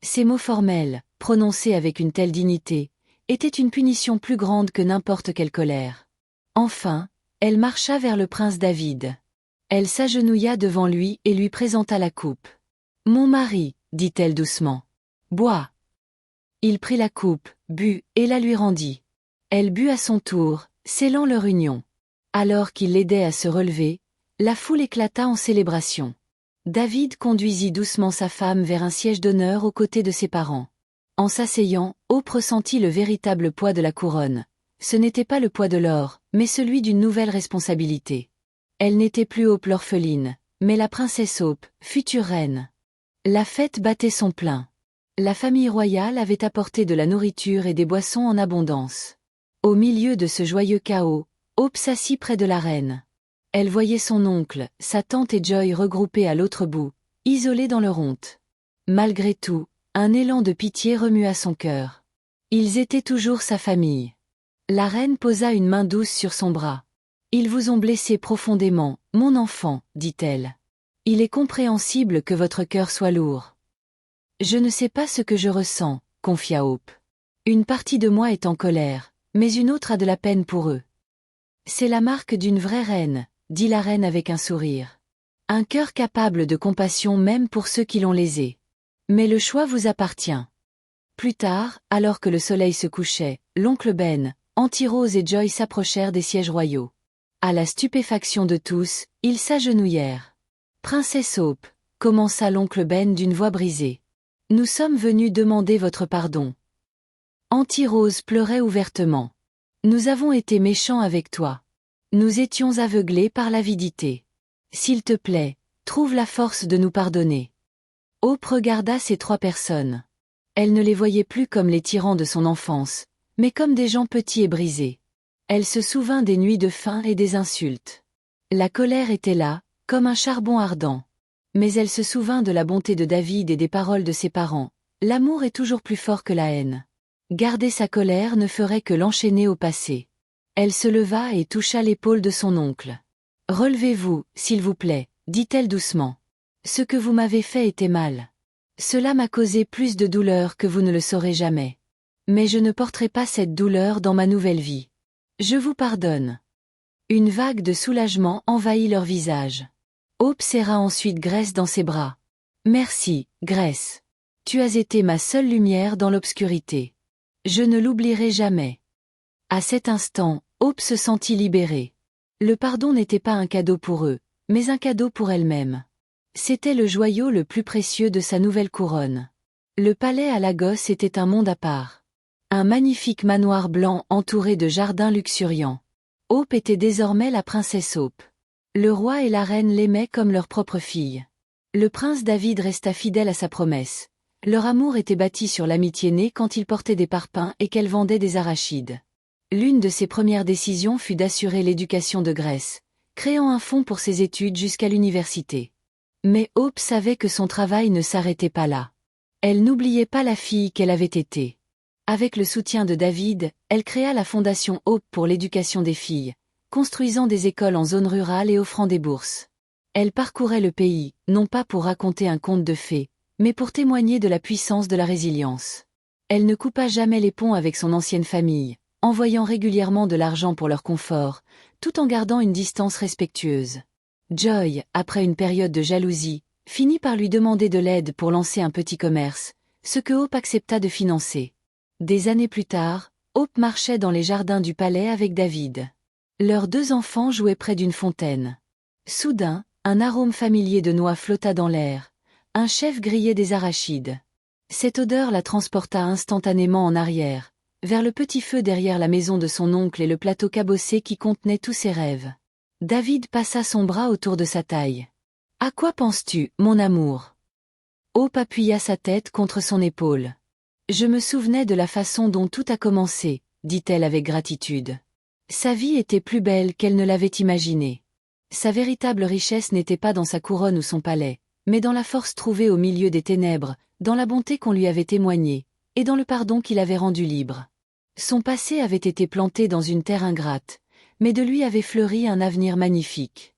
Ces mots formels, prononcés avec une telle dignité, étaient une punition plus grande que n'importe quelle colère. Enfin, elle marcha vers le prince David. Elle s'agenouilla devant lui et lui présenta la coupe. « Mon mari, dit-elle doucement. Bois. » Il prit la coupe, but, et la lui rendit. Elle but à son tour, scellant leur union. Alors qu'il l'aidait à se relever, la foule éclata en célébration. David conduisit doucement sa femme vers un siège d'honneur aux côtés de ses parents. En s'asseyant, Hope ressentit le véritable poids de la couronne. Ce n'était pas le poids de l'or, mais celui d'une nouvelle responsabilité. Elle n'était plus Hope l'orpheline, mais la princesse Hope, future reine. La fête battait son plein. La famille royale avait apporté de la nourriture et des boissons en abondance. Au milieu de ce joyeux chaos, Hope s'assit près de la reine. Elle voyait son oncle, sa tante et Joy regroupés à l'autre bout, isolés dans leur honte. Malgré tout, un élan de pitié remua son cœur. Ils étaient toujours sa famille. La reine posa une main douce sur son bras. « Ils vous ont blessé profondément, mon enfant, dit-elle. Il est compréhensible que votre cœur soit lourd. » « Je ne sais pas ce que je ressens, » confia Hope. « Une partie de moi est en colère, mais une autre a de la peine pour eux. »« C'est la marque d'une vraie reine, » dit la reine avec un sourire. « Un cœur capable de compassion même pour ceux qui l'ont lésé. Mais le choix vous appartient. » Plus tard, alors que le soleil se couchait, l'oncle Ben, Anti-Rose et Joy s'approchèrent des sièges royaux. À la stupéfaction de tous, ils s'agenouillèrent. « Princesse Hope, » commença l'oncle Ben d'une voix brisée. « Nous sommes venus demander votre pardon. » Anti-Rose pleurait ouvertement. « Nous avons été méchants avec toi. Nous étions aveuglés par l'avidité. S'il te plaît, trouve la force de nous pardonner. » Hope regarda ces trois personnes. Elle ne les voyait plus comme les tyrans de son enfance, mais comme des gens petits et brisés. Elle se souvint des nuits de faim et des insultes. La colère était là, comme un charbon ardent. Mais elle se souvint de la bonté de David et des paroles de ses parents. L'amour est toujours plus fort que la haine. Garder sa colère ne ferait que l'enchaîner au passé. Elle se leva et toucha l'épaule de son oncle. « Relevez-vous, s'il vous plaît, » dit-elle doucement. « Ce que vous m'avez fait était mal. Cela m'a causé plus de douleur que vous ne le saurez jamais. Mais je ne porterai pas cette douleur dans ma nouvelle vie. Je vous pardonne. » Une vague de soulagement envahit leur visage. Hope serra ensuite Grace dans ses bras. « Merci, Grace. Tu as été ma seule lumière dans l'obscurité. Je ne l'oublierai jamais. » À cet instant, Hope se sentit libérée. Le pardon n'était pas un cadeau pour eux, mais un cadeau pour elle-même. C'était le joyau le plus précieux de sa nouvelle couronne. Le palais à Lagos était un monde à part. Un magnifique manoir blanc entouré de jardins luxuriants. Hope était désormais la princesse Hope. Le roi et la reine l'aimaient comme leur propre fille. Le prince David resta fidèle à sa promesse. Leur amour était bâti sur l'amitié née quand il portait des parpaings et qu'elle vendait des arachides. L'une de ses premières décisions fut d'assurer l'éducation de Grace, créant un fonds pour ses études jusqu'à l'université. Mais Hope savait que son travail ne s'arrêtait pas là. Elle n'oubliait pas la fille qu'elle avait été. Avec le soutien de David, elle créa la fondation Hope pour l'éducation des filles, construisant des écoles en zone rurale et offrant des bourses. Elle parcourait le pays, non pas pour raconter un conte de fées, mais pour témoigner de la puissance de la résilience. Elle ne coupa jamais les ponts avec son ancienne famille, envoyant régulièrement de l'argent pour leur confort, tout en gardant une distance respectueuse. Joy, après une période de jalousie, finit par lui demander de l'aide pour lancer un petit commerce, ce que Hope accepta de financer. Des années plus tard, Hope marchait dans les jardins du palais avec David. Leurs 2 enfants jouaient près d'une fontaine. Soudain, un arôme familier de noix flotta dans l'air. Un chef grillait des arachides. Cette odeur la transporta instantanément en arrière, vers le petit feu derrière la maison de son oncle et le plateau cabossé qui contenait tous ses rêves. David passa son bras autour de sa taille. « À quoi penses-tu, mon amour ?» Hope appuya sa tête contre son épaule. « Je me souvenais de la façon dont tout a commencé, » dit-elle avec gratitude. Sa vie était plus belle qu'elle ne l'avait imaginé. Sa véritable richesse n'était pas dans sa couronne ou son palais, mais dans la force trouvée au milieu des ténèbres, dans la bonté qu'on lui avait témoignée, et dans le pardon qui l'avait rendu libre. Son passé avait été planté dans une terre ingrate, mais de lui avait fleuri un avenir magnifique.